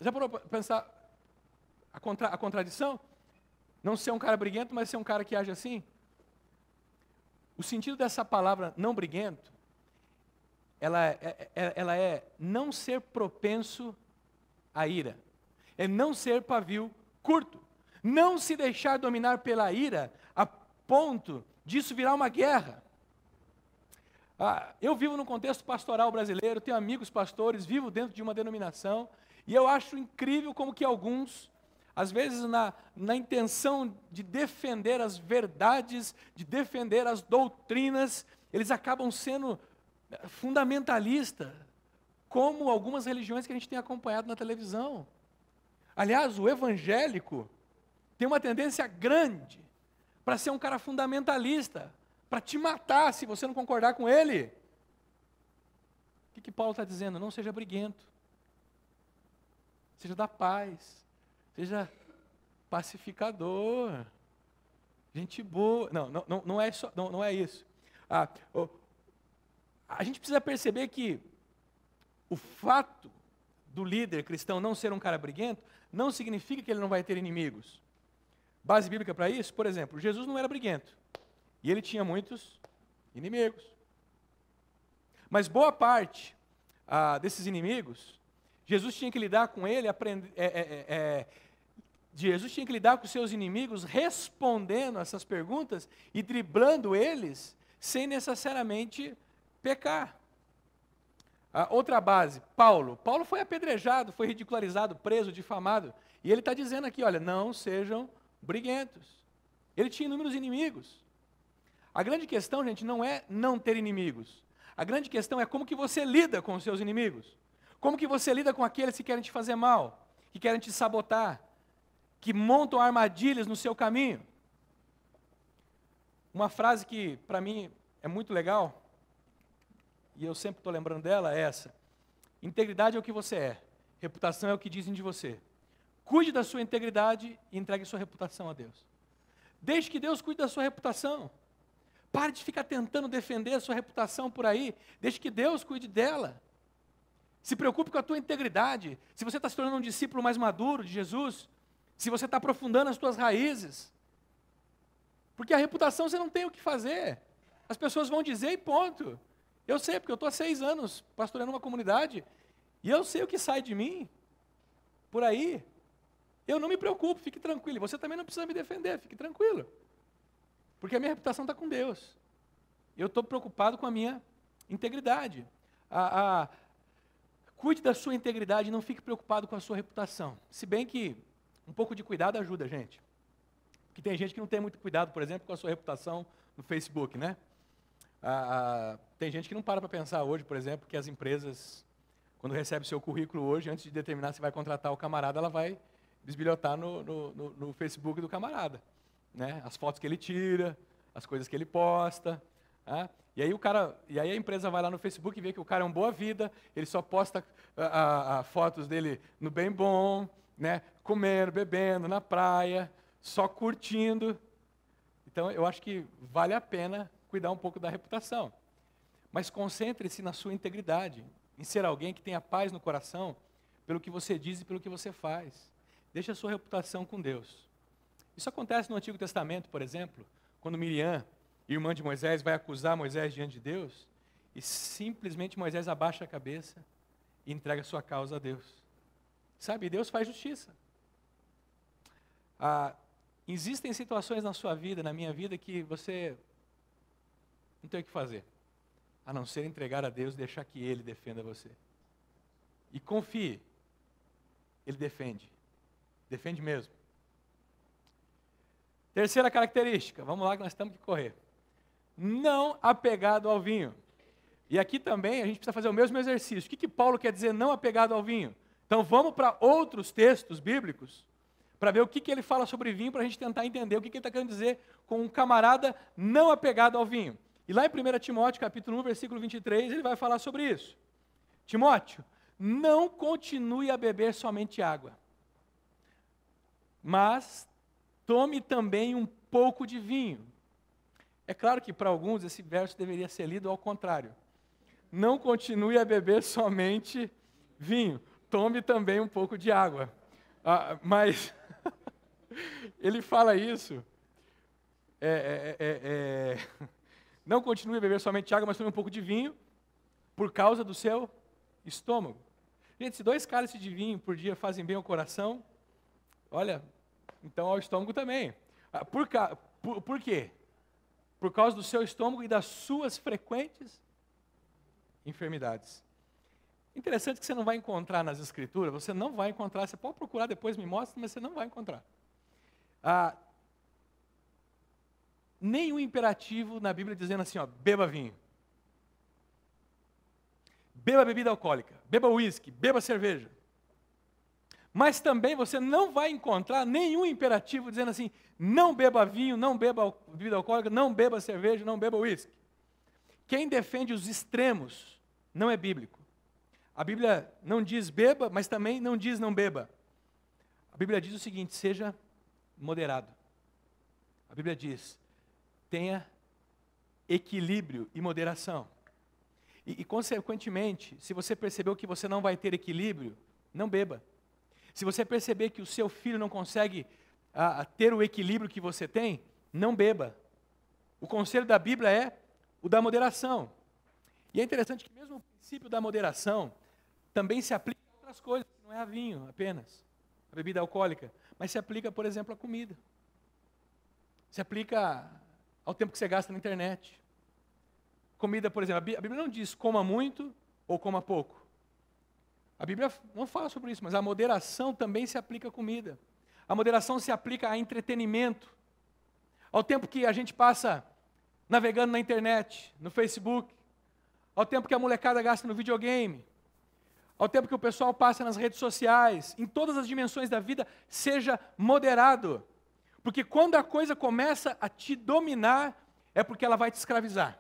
Já parou para pensar a contradição? Não ser um cara briguento, mas ser um cara que age assim? O sentido dessa palavra não briguento, ela é não ser propenso à ira. É não ser pavio curto. Não se deixar dominar pela ira a ponto disso virar uma guerra. Eu vivo num contexto pastoral brasileiro, tenho amigos pastores, vivo dentro de uma denominação, e eu acho incrível como que alguns, às vezes na intenção de defender as verdades, de defender as doutrinas, eles acabam sendo fundamentalistas, como algumas religiões que a gente tem acompanhado na televisão. Aliás, o evangélico tem uma tendência grande para ser um cara fundamentalista, para te matar se você não concordar com ele. O que Paulo está dizendo? Não seja briguento. Seja da paz. Seja pacificador. Gente boa. Não é isso. A gente precisa perceber que o fato do líder cristão não ser um cara briguento não significa que ele não vai ter inimigos. Base bíblica para isso, por exemplo, Jesus não era briguento. E ele tinha muitos inimigos. Mas boa parte desses inimigos, Jesus tinha que lidar com ele, Jesus tinha que lidar com seus inimigos respondendo essas perguntas e driblando eles, sem necessariamente pecar. Outra base, Paulo. Paulo foi apedrejado, foi ridicularizado, preso, difamado. E ele está dizendo aqui, olha, não sejam briguentos. Ele tinha inúmeros inimigos. A grande questão, gente, não é não ter inimigos. A grande questão é como que você lida com os seus inimigos. Como que você lida com aqueles que querem te fazer mal, que querem te sabotar, que montam armadilhas no seu caminho. Uma frase que, para mim, é muito legal, e eu sempre estou lembrando dela, é essa. Integridade é o que você é, reputação é o que dizem de você. Cuide da sua integridade e entregue sua reputação a Deus. Deixe que Deus cuide da sua reputação. Pare de ficar tentando defender a sua reputação por aí. Deixe que Deus cuide dela. Se preocupe com a tua integridade. Se você está se tornando um discípulo mais maduro de Jesus, se você está aprofundando as tuas raízes. Porque a reputação você não tem o que fazer. As pessoas vão dizer e ponto. Eu sei, porque eu estou há 6 anos pastoreando uma comunidade, e eu sei o que sai de mim, por aí. Eu não me preocupo, fique tranquilo. Você também não precisa me defender, fique tranquilo. Porque a minha reputação está com Deus. Eu estou preocupado com a minha integridade. Cuide da sua integridade e não fique preocupado com a sua reputação. Se bem que um pouco de cuidado ajuda a gente. Porque tem gente que não tem muito cuidado, por exemplo, com a sua reputação no Facebook, né? Tem gente que não para pensar hoje, por exemplo, que as empresas, quando recebe seu currículo hoje, antes de determinar se vai contratar o camarada, ela vai bisbilhotar no Facebook do camarada, né? As fotos que ele tira, as coisas que ele posta, tá? E aí a empresa vai lá no Facebook e vê que o cara é um boa vida, ele só posta fotos dele no bem bom, né? Comendo, bebendo, na praia, só curtindo. Então eu acho que vale a pena cuidar um pouco da reputação. Mas concentre-se na sua integridade, em ser alguém que tenha paz no coração, pelo que você diz e pelo que você faz. Deixe a sua reputação com Deus. Isso acontece no Antigo Testamento, por exemplo, quando Miriam, irmã de Moisés, vai acusar Moisés diante de Deus, e simplesmente Moisés abaixa a cabeça e entrega a sua causa a Deus. Sabe, Deus faz justiça. Existem situações na sua vida, na minha vida, que você não tem o que fazer, a não ser entregar a Deus e deixar que Ele defenda você. E confie, Ele defende. Defende mesmo. Terceira característica, vamos lá que nós temos que correr. Não apegado ao vinho. E aqui também a gente precisa fazer o mesmo exercício. O que Paulo quer dizer não apegado ao vinho? Então vamos para outros textos bíblicos, para ver o que ele fala sobre vinho, para a gente tentar entender o que ele está querendo dizer com um camarada não apegado ao vinho. E lá em 1 Timóteo, capítulo 1, versículo 23, ele vai falar sobre isso. Timóteo, não continue a beber somente água, mas tome também um pouco de vinho. É claro que para alguns esse verso deveria ser lido ao contrário. Não continue a beber somente vinho, tome também um pouco de água. Mas ele fala isso. Não continue a beber somente água, mas tome um pouco de vinho, por causa do seu estômago. Gente, se 2 cálices de vinho por dia fazem bem ao coração, olha, então ao estômago também. Por quê? Por causa do seu estômago e das suas frequentes enfermidades. Interessante que você não vai encontrar nas Escrituras, você não vai encontrar, você pode procurar depois, me mostra, mas você não vai encontrar. Nenhum imperativo na Bíblia dizendo assim, ó, beba vinho. Beba bebida alcoólica, beba uísque, beba cerveja. Mas também você não vai encontrar nenhum imperativo dizendo assim, não beba vinho, não beba bebida alcoólica, não beba cerveja, não beba uísque. Quem defende os extremos não é bíblico. A Bíblia não diz beba, mas também não diz não beba. A Bíblia diz o seguinte, seja moderado. A Bíblia diz, tenha equilíbrio e moderação. E consequentemente, se você percebeu que você não vai ter equilíbrio, não beba. Se você perceber que o seu filho não consegue ter o equilíbrio que você tem, não beba. O conselho da Bíblia é o da moderação. E é interessante que mesmo o princípio da moderação também se aplica a outras coisas, não é a vinho apenas, a bebida alcoólica, mas se aplica, por exemplo, à comida. Se aplica ao tempo que você gasta na internet. comida, por exemplo, a Bíblia não diz coma muito ou coma pouco. A Bíblia não fala sobre isso, mas a moderação também se aplica à comida. A moderação se aplica a entretenimento. Ao tempo que a gente passa navegando na internet, no Facebook, ao tempo que a molecada gasta no videogame, ao tempo que o pessoal passa nas redes sociais, em todas as dimensões da vida, seja moderado. Porque quando a coisa começa a te dominar, é porque ela vai te escravizar.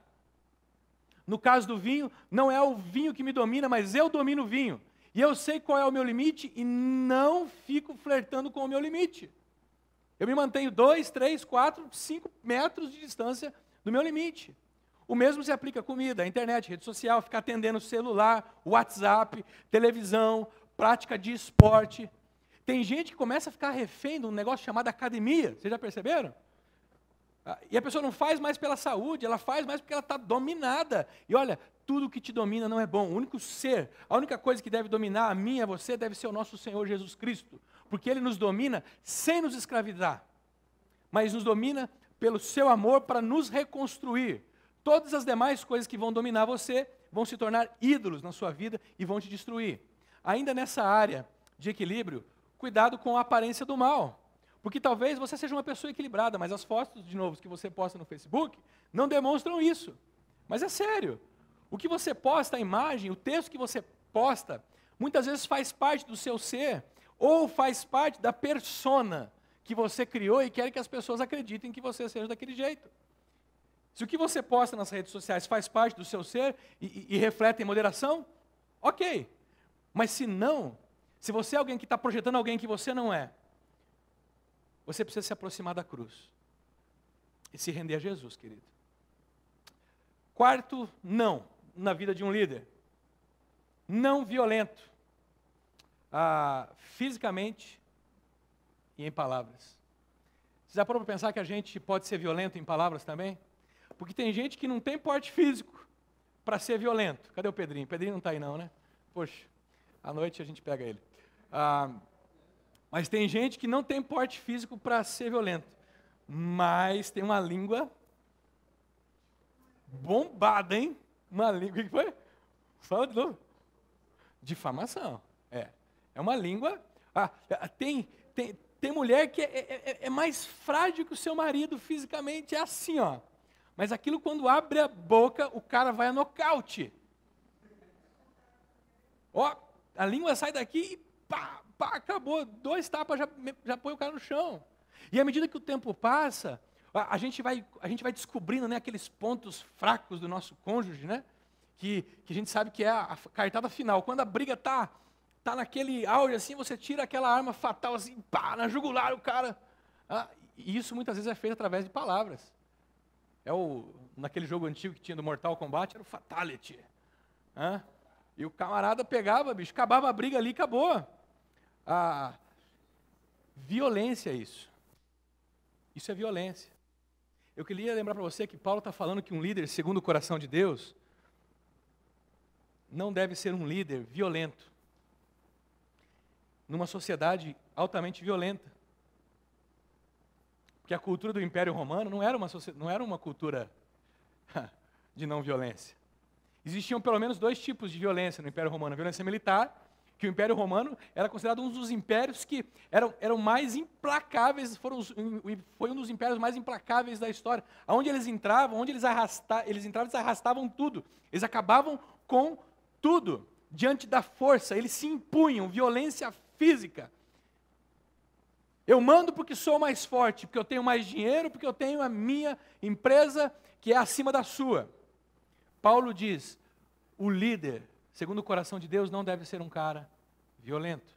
No caso do vinho, não é o vinho que me domina, mas eu domino o vinho. E eu sei qual é o meu limite e não fico flertando com o meu limite. Eu me mantenho 2, 3, 4, 5 metros de distância do meu limite. O mesmo se aplica à comida, à internet, rede social, ficar atendendo celular, WhatsApp, televisão, prática de esporte. Tem gente que começa a ficar refém de um negócio chamado academia, vocês já perceberam? E a pessoa não faz mais pela saúde, ela faz mais porque ela está dominada. E olha, tudo que te domina não é bom. O único ser, a única coisa que deve dominar a mim e a você deve ser o nosso Senhor Jesus Cristo. Porque Ele nos domina sem nos escravizar, mas nos domina pelo seu amor para nos reconstruir. Todas as demais coisas que vão dominar você vão se tornar ídolos na sua vida e vão te destruir. Ainda nessa área de equilíbrio, cuidado com a aparência do mal. Porque talvez você seja uma pessoa equilibrada, mas as fotos, de novo, que você posta no Facebook, não demonstram isso. Mas é sério. O que você posta, a imagem, o texto que você posta, muitas vezes faz parte do seu ser, ou faz parte da persona que você criou e quer que as pessoas acreditem que você seja daquele jeito. Se o que você posta nas redes sociais faz parte do seu ser e reflete em moderação, ok. Mas se não, se você é alguém que está projetando alguém que você não é, você precisa se aproximar da cruz e se render a Jesus, querido. Quarto não na vida de um líder. Não violento. Fisicamente e em palavras. Você já parou para pensar que a gente pode ser violento em palavras também? Porque tem gente que não tem porte físico para ser violento. Cadê o Pedrinho? O Pedrinho não está aí não, né? Poxa, à noite a gente pega ele. Mas tem gente que não tem porte físico para ser violento, mas tem uma língua bombada, hein? Uma língua, o que foi? Fala de novo. Difamação, é uma língua... Tem mulher que é mais frágil que o seu marido fisicamente, é assim, ó. Mas aquilo quando abre a boca, o cara vai a nocaute. Ó, a língua sai daqui e pá, acabou. 2 tapas, já põe o cara no chão. E à medida que o tempo passa, a gente vai descobrindo, né, aqueles pontos fracos do nosso cônjuge, né? Que a gente sabe que é a cartada final. Quando a briga tá naquele auge assim, você tira aquela arma fatal assim, pá, na jugular o cara. E isso muitas vezes é feito através de palavras. Naquele jogo antigo que tinha do Mortal Kombat, era o Fatality. E o camarada pegava, bicho, acabava a briga ali e acabou. Violência é isso. Isso é violência. Eu queria lembrar para você que Paulo está falando que um líder, segundo o coração de Deus, não deve ser um líder violento. Numa sociedade altamente violenta. Porque a cultura do Império Romano não era uma cultura de não violência. Existiam pelo menos 2 tipos de violência no Império Romano. A violência militar, que o Império Romano era considerado um dos impérios que eram mais implacáveis, foi um dos impérios mais implacáveis da história. Onde eles entravam, eles arrastavam tudo. Eles acabavam com tudo. Diante da força, eles se impunham, violência física. Eu mando porque sou mais forte, porque eu tenho mais dinheiro, porque eu tenho a minha empresa que é acima da sua. Paulo diz, o líder, segundo o coração de Deus, não deve ser um cara violento.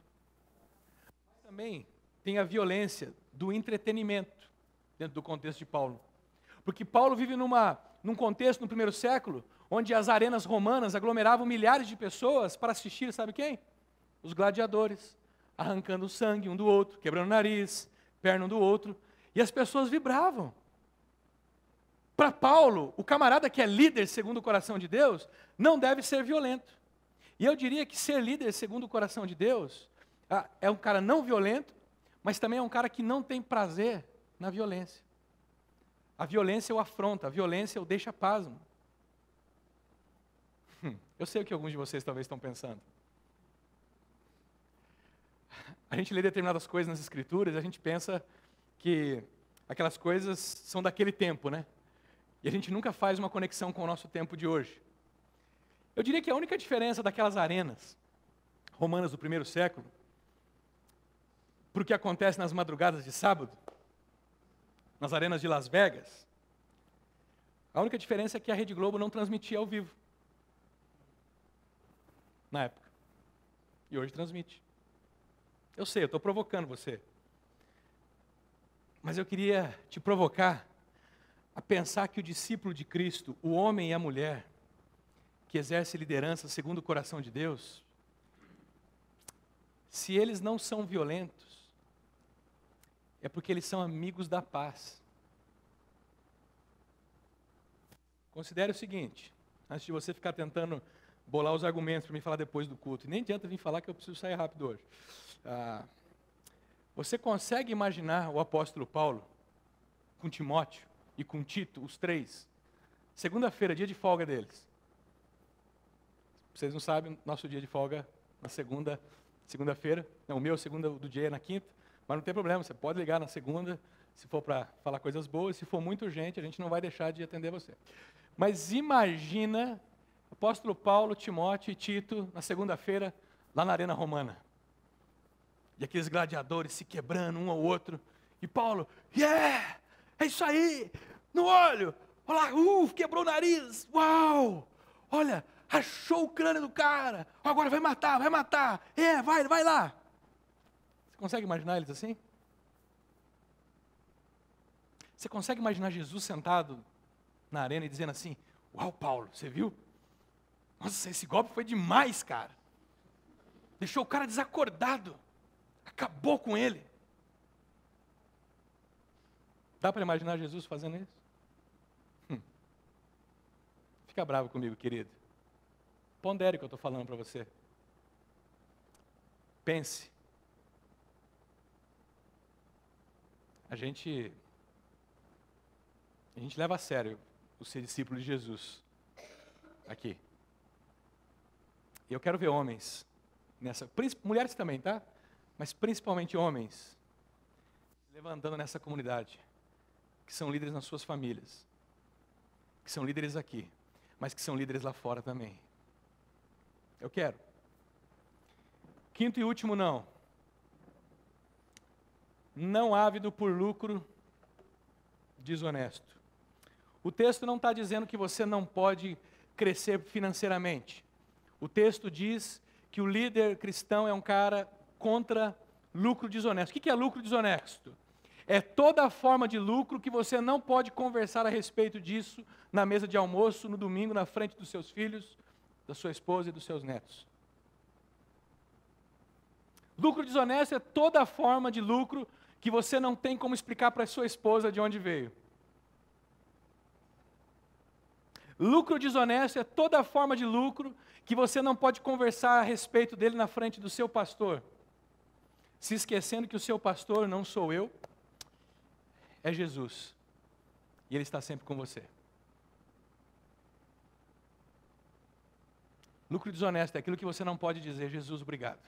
Mas também tem a violência do entretenimento, dentro do contexto de Paulo. Porque Paulo vive num contexto, no primeiro século, onde as arenas romanas aglomeravam milhares de pessoas para assistir, sabe quem? Os gladiadores. Arrancando o sangue um do outro, quebrando o nariz, perna um do outro, e as pessoas vibravam. Para Paulo, o camarada que é líder segundo o coração de Deus, não deve ser violento. E eu diria que ser líder segundo o coração de Deus, é um cara não violento, mas também é um cara que não tem prazer na violência. A violência o afronta, a violência o deixa pasmo. Eu sei o que alguns de vocês talvez estão pensando. A gente lê determinadas coisas nas Escrituras e a gente pensa que aquelas coisas são daquele tempo, né? E a gente nunca faz uma conexão com o nosso tempo de hoje. Eu diria que a única diferença daquelas arenas romanas do primeiro século para o que acontece nas madrugadas de sábado, nas arenas de Las Vegas, a única diferença é que a Rede Globo não transmitia ao vivo. Na época. E hoje transmite. Eu sei, eu estou provocando você. Mas eu queria te provocar a pensar que o discípulo de Cristo, o homem e a mulher, que exerce liderança segundo o coração de Deus, se eles não são violentos, é porque eles são amigos da paz. Considere o seguinte, antes de você ficar tentando bolar os argumentos para me falar depois do culto, e nem adianta vir falar que eu preciso sair rápido hoje. Você consegue imaginar o apóstolo Paulo com Timóteo e com Tito, os três, segunda-feira, dia de folga deles? Vocês não sabem, nosso dia de folga na segunda-feira, não, o meu segunda do dia é na quinta, mas não tem problema, você pode ligar na segunda, se for para falar coisas boas, se for muito urgente, a gente não vai deixar de atender você. Mas imagina apóstolo Paulo, Timóteo e Tito na segunda-feira, lá na Arena Romana. E aqueles gladiadores se quebrando um ao outro. E Paulo, yeah! É isso aí! No olho! Olha lá, quebrou o nariz! Uau! Olha, rachou o crânio do cara! Agora vai matar, vai matar! É, vai lá! Você consegue imaginar eles assim? Você consegue imaginar Jesus sentado na arena e dizendo assim, uau, Paulo, você viu? Nossa, esse golpe foi demais, cara. Deixou o cara desacordado. Acabou com ele. Dá para imaginar Jesus fazendo isso? Fica bravo comigo, querido. Pondere o que eu estou falando para você. Pense. A gente leva a sério o ser discípulo de Jesus aqui. E eu quero ver homens nessa, mulheres também, tá? Mas principalmente homens levantando nessa comunidade, que são líderes nas suas famílias, que são líderes aqui, mas que são líderes lá fora também. Eu quero. Quinto e último não. Não ávido por lucro desonesto. O texto não está dizendo que você não pode crescer financeiramente. O texto diz que o líder cristão é um cara contra lucro desonesto. O que é lucro desonesto? É toda forma de lucro que você não pode conversar a respeito disso na mesa de almoço, no domingo, na frente dos seus filhos, da sua esposa e dos seus netos. Lucro desonesto é toda forma de lucro que você não tem como explicar para a sua esposa de onde veio. Lucro desonesto é toda forma de lucro que você não pode conversar a respeito dele na frente do seu pastor, se esquecendo que o seu pastor não sou eu, é Jesus. E Ele está sempre com você. Lucro desonesto é aquilo que você não pode dizer, Jesus, obrigado.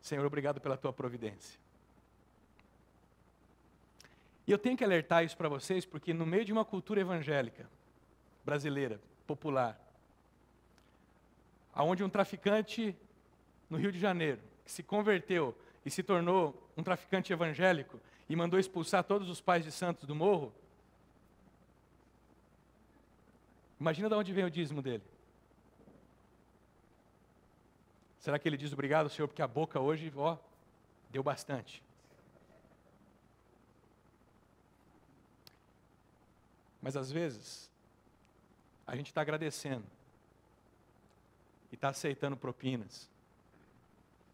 Senhor, obrigado pela tua providência. E eu tenho que alertar isso para vocês, porque no meio de uma cultura evangélica, brasileira, popular, aonde um traficante no Rio de Janeiro, que se converteu e se tornou um traficante evangélico e mandou expulsar todos os pais de santos do morro, imagina de onde vem o dízimo dele. Será que ele diz obrigado, Senhor, porque a boca hoje, deu bastante? Mas às vezes, a gente está agradecendo e está aceitando propinas,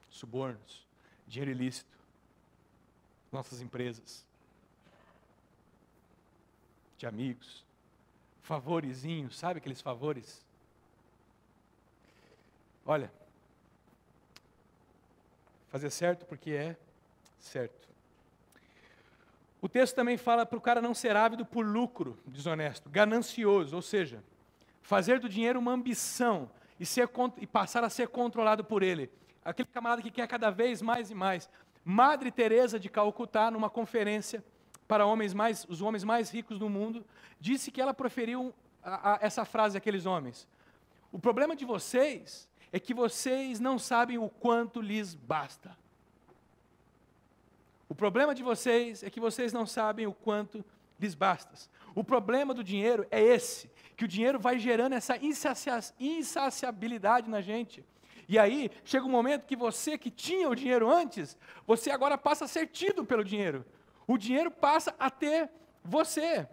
subornos, dinheiro ilícito, nossas empresas, de amigos, favorizinhos, sabe aqueles favores? Olha, fazer certo porque é certo. O texto também fala para o cara não ser ávido por lucro desonesto, ganancioso, ou seja, fazer do dinheiro uma ambição e passar a ser controlado por ele. Aquele camarada que quer cada vez mais e mais. Madre Teresa de Calcutá, numa conferência para os homens mais ricos do mundo, disse que ela proferiu essa frase àqueles homens: o problema de vocês é que vocês não sabem o quanto lhes basta. O problema de vocês é que vocês não sabem o quanto lhes basta. O problema do dinheiro é esse, que o dinheiro vai gerando essa insaciabilidade na gente. E aí, chega um momento que você que tinha o dinheiro antes, você agora passa a ser tido pelo dinheiro. O dinheiro passa a ter você.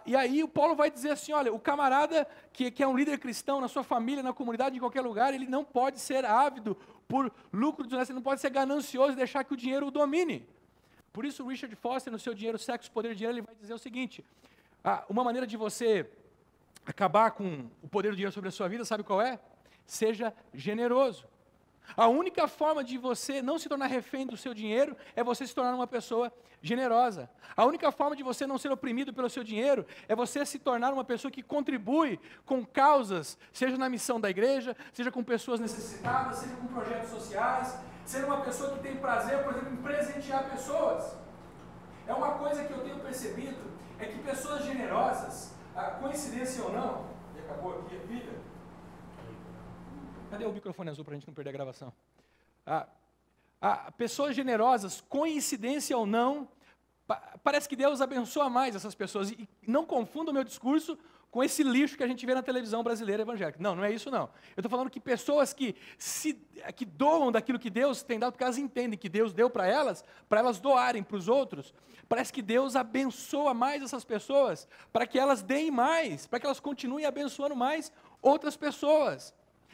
E aí o Paulo vai dizer assim, olha, o camarada que é um líder cristão na sua família, na comunidade, em qualquer lugar, ele não pode ser ávido por lucro desonesto, ele não pode ser ganancioso e deixar que o dinheiro o domine. Por isso o Richard Foster, no seu Dinheiro, Sexo, Poder e Dinheiro, ele vai dizer o seguinte: uma maneira de você acabar com o poder do dinheiro sobre a sua vida, sabe qual é? Seja generoso. A única forma de você não se tornar refém do seu dinheiro é você se tornar uma pessoa generosa. A única forma de você não ser oprimido pelo seu dinheiro é você se tornar uma pessoa que contribui com causas, seja na missão da igreja, seja com pessoas necessitadas, seja com projetos sociais, seja uma pessoa que tem prazer, por exemplo, em presentear pessoas. É uma coisa que eu tenho percebido, é que pessoas generosas, coincidência ou não, e acabou aqui a vida. Cadê o microfone azul para a gente não perder a gravação? Pessoas generosas, coincidência ou não, parece que Deus abençoa mais essas pessoas. E não confunda o meu discurso com esse lixo que a gente vê na televisão brasileira evangélica. Não, não é isso não. Eu estou falando que pessoas que doam daquilo que Deus tem dado, porque elas entendem que Deus deu para elas doarem para os outros, parece que Deus abençoa mais essas pessoas, para que elas deem mais, para que elas continuem abençoando mais outras pessoas.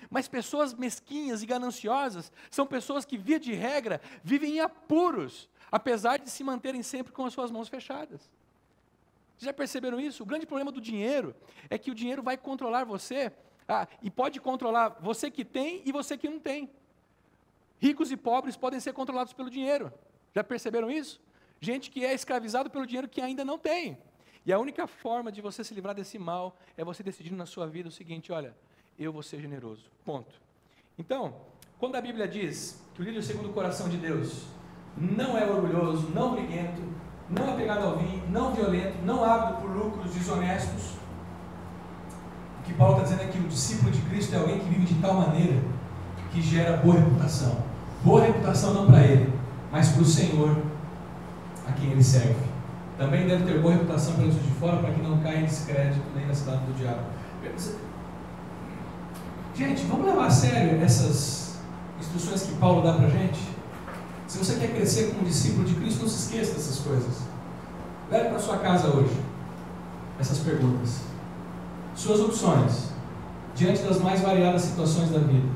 Mas pessoas mesquinhas e gananciosas são pessoas que, via de regra, vivem em apuros, apesar de se manterem sempre com as suas mãos fechadas. Vocês já perceberam isso? O grande problema do dinheiro é que o dinheiro vai controlar você, e pode controlar você que tem e você que não tem. Ricos e pobres podem ser controlados pelo dinheiro. Já perceberam isso? Gente que é escravizado pelo dinheiro que ainda não tem. E a única forma de você se livrar desse mal é você decidindo na sua vida o seguinte: olha, eu vou ser generoso, ponto. Então, quando a Bíblia diz que o líder segundo o coração de Deus não é orgulhoso, não briguento, não apegado ao vinho, não violento, não ávido por lucros desonestos, o que Paulo está dizendo é que o discípulo de Cristo é alguém que vive de tal maneira que gera boa reputação. Boa reputação não para ele, mas para o Senhor a quem ele serve. Também deve ter boa reputação pelos de fora, para que não caia em descrédito nem na cidade do diabo. Gente, vamos levar a sério essas instruções que Paulo dá para a gente? Se você quer crescer como discípulo de Cristo, não se esqueça dessas coisas. Leve para sua casa hoje essas perguntas. Suas opções, diante das mais variadas situações da vida,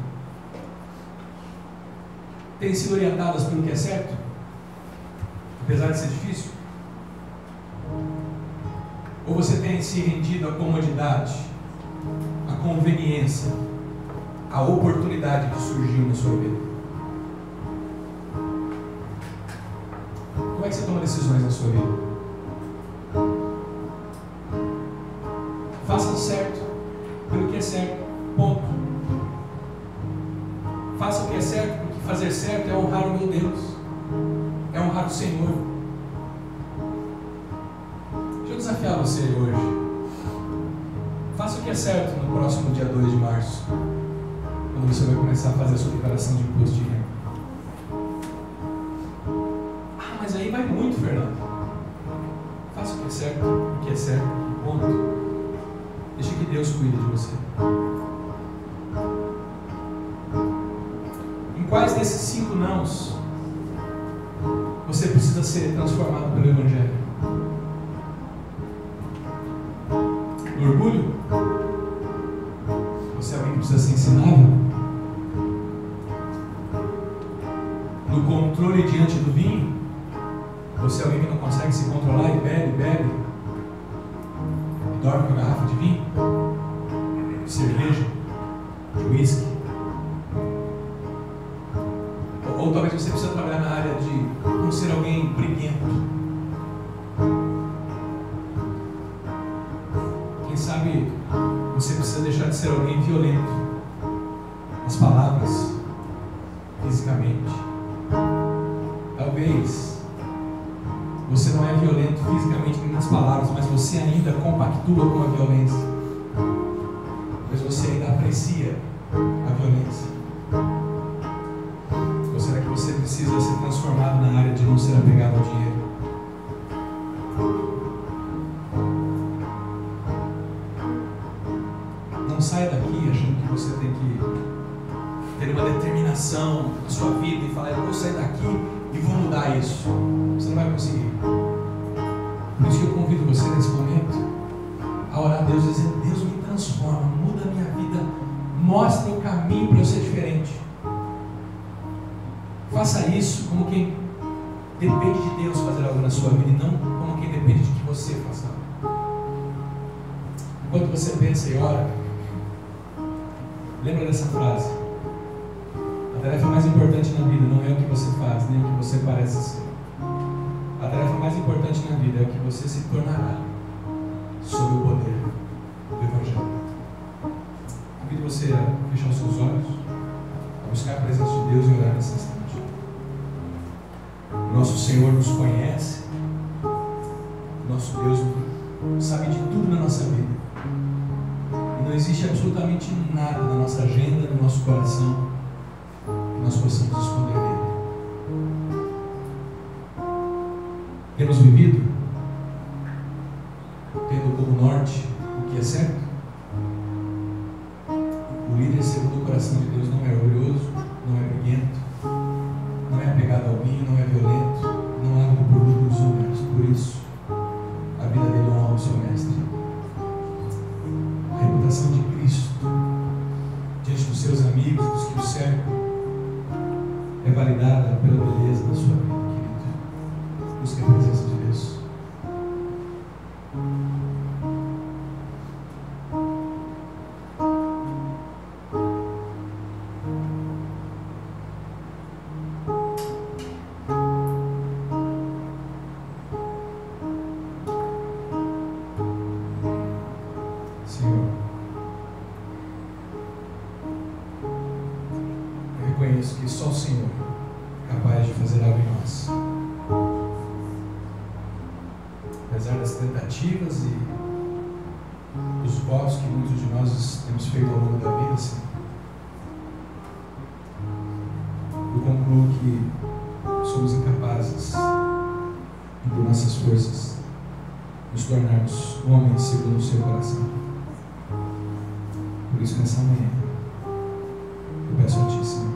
têm sido orientadas pelo que é certo? Apesar de ser difícil? Ou você tem se rendido à comodidade, à conveniência, a oportunidade que surgiu na sua vida? Como é que você toma decisões na sua vida? Faça certo pelo que é certo, ponto. Faça o que é certo, porque fazer certo é honrar o meu Deus, é honrar o Senhor. Deixa eu desafiar você hoje. Faça o que é certo no próximo dia 2 de março, quando você vai começar a fazer a sua declaração de imposto de renda. Mas aí vai muito, Fernando. Faça o que é certo, ponto. Deixa que Deus cuide de você. Em quais desses 5 nãos você precisa ser transformado pelo Evangelho? No orgulho? Você é alguém que precisa ser ensinável? No controle diante do vinho? Você é alguém que não consegue se controlar e bebe, e dorme com a garrafa de vinho, de cerveja, de uísque? Ou talvez você precisa trabalhar na área de não ser alguém briguento. Quem sabe você precisa deixar de ser alguém violento nas palavras, fisicamente. Talvez você não é violento fisicamente nem nas palavras, mas você ainda compactua com a violência. Mas você ainda aprecia a violência. Ou será que você precisa ser transformado na área de não ser apegado ao dinheiro? Não saia daqui achando que você tem que ter uma determinação na sua vida e falar: eu vou sair daqui e vou mudar isso. Você não vai conseguir. Por isso que eu convido você nesse momento a orar a Deus e dizer: Deus, me transforma, muda a minha vida, mostra o caminho para eu ser diferente. Faça isso como quem depende de Deus fazer algo na sua vida e não como quem depende de que você faça algo. Enquanto você pensa e ora, lembra dessa frase: a tarefa mais importante na vida não é o que você faz, nem o que você parece ser. A tarefa mais importante na vida é o que você se tornará sob o poder do Evangelho. Convido você a fechar os seus olhos, a buscar a presença de Deus e orar nesse instante. Nosso Senhor nos conhece, nosso Deus sabe de tudo na nossa vida. E não existe absolutamente nada na nossa agenda, no nosso coração, que nós possamos esconder dele. Temos vivido tendo como norte o que é certo. O líder segundo o coração de Deus não é orgulhoso, não é briguento, não é apegado ao vinho, não é violento, não anda por lucros humanos. Por isso, a vida dele honra o seu mestre. A reputação de Cristo diante dos seus amigos, dos que o cercam, é validada pela beleza da sua vida, querido. Busque a presença de Deus. Senhor, eu reconheço que só o Senhor é capaz de fazer algo em nós. Apesar das tentativas e dos votos que muitos de nós temos feito ao longo da vida, Senhor, eu concluo que somos incapazes de, por nossas forças, nos tornarmos homens segundo o seu coração. Por isso, nessa manhã, eu peço a Ti, Senhor,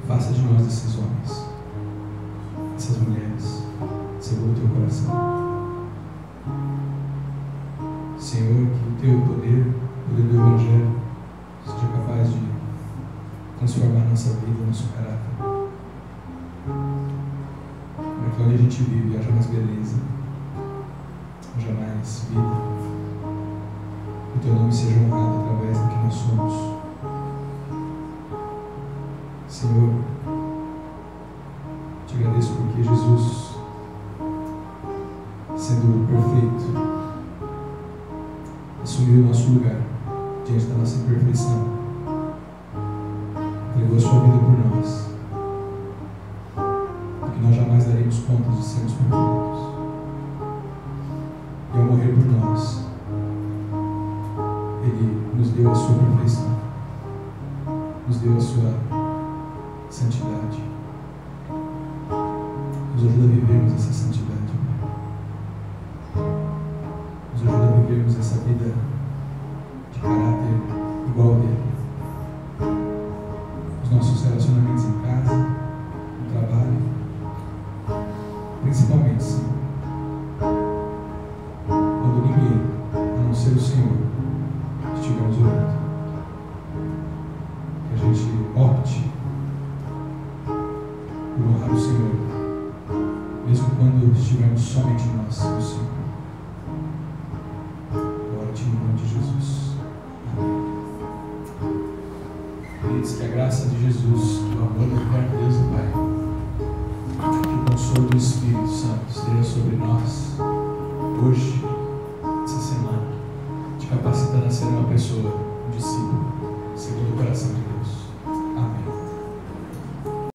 faça de nós esses homens, essas mulheres, segundo o Teu coração. Senhor, que o Teu poder, o poder do Evangelho, seja capaz de transformar nossa vida, nosso caráter, para que onde a gente vive haja mais beleza, haja mais vida, que o Teu nome seja honrado através do que nós somos. Senhor, te agradeço porque Jesus, sendo perfeito, assumiu o nosso lugar diante da nossa imperfeição, entregou a sua vida por nós, porque nós jamais daremos conta de sermos perfeitos. E ao morrer por nós, Ele nos deu a sua perfeição, nos deu a sua santidade, nos ajuda a vivermos essa santidade, nos ajuda a vivermos essa vida de caráter igual ao dele, os nossos relacionamentos em casa, no trabalho, principalmente, Senhor, quando ninguém, a não ser o Senhor, estiver nos olhando, que a gente opte por honrar o Senhor, mesmo quando estivermos somente nós e o Senhor. Oro-te em nome de Jesus. Amém. Queridos, que a graça de Jesus, que o amor do eterno Deus e Pai, que o consolo do Espírito Santo esteja sobre nós, hoje, essa semana, te capacitando a ser uma pessoa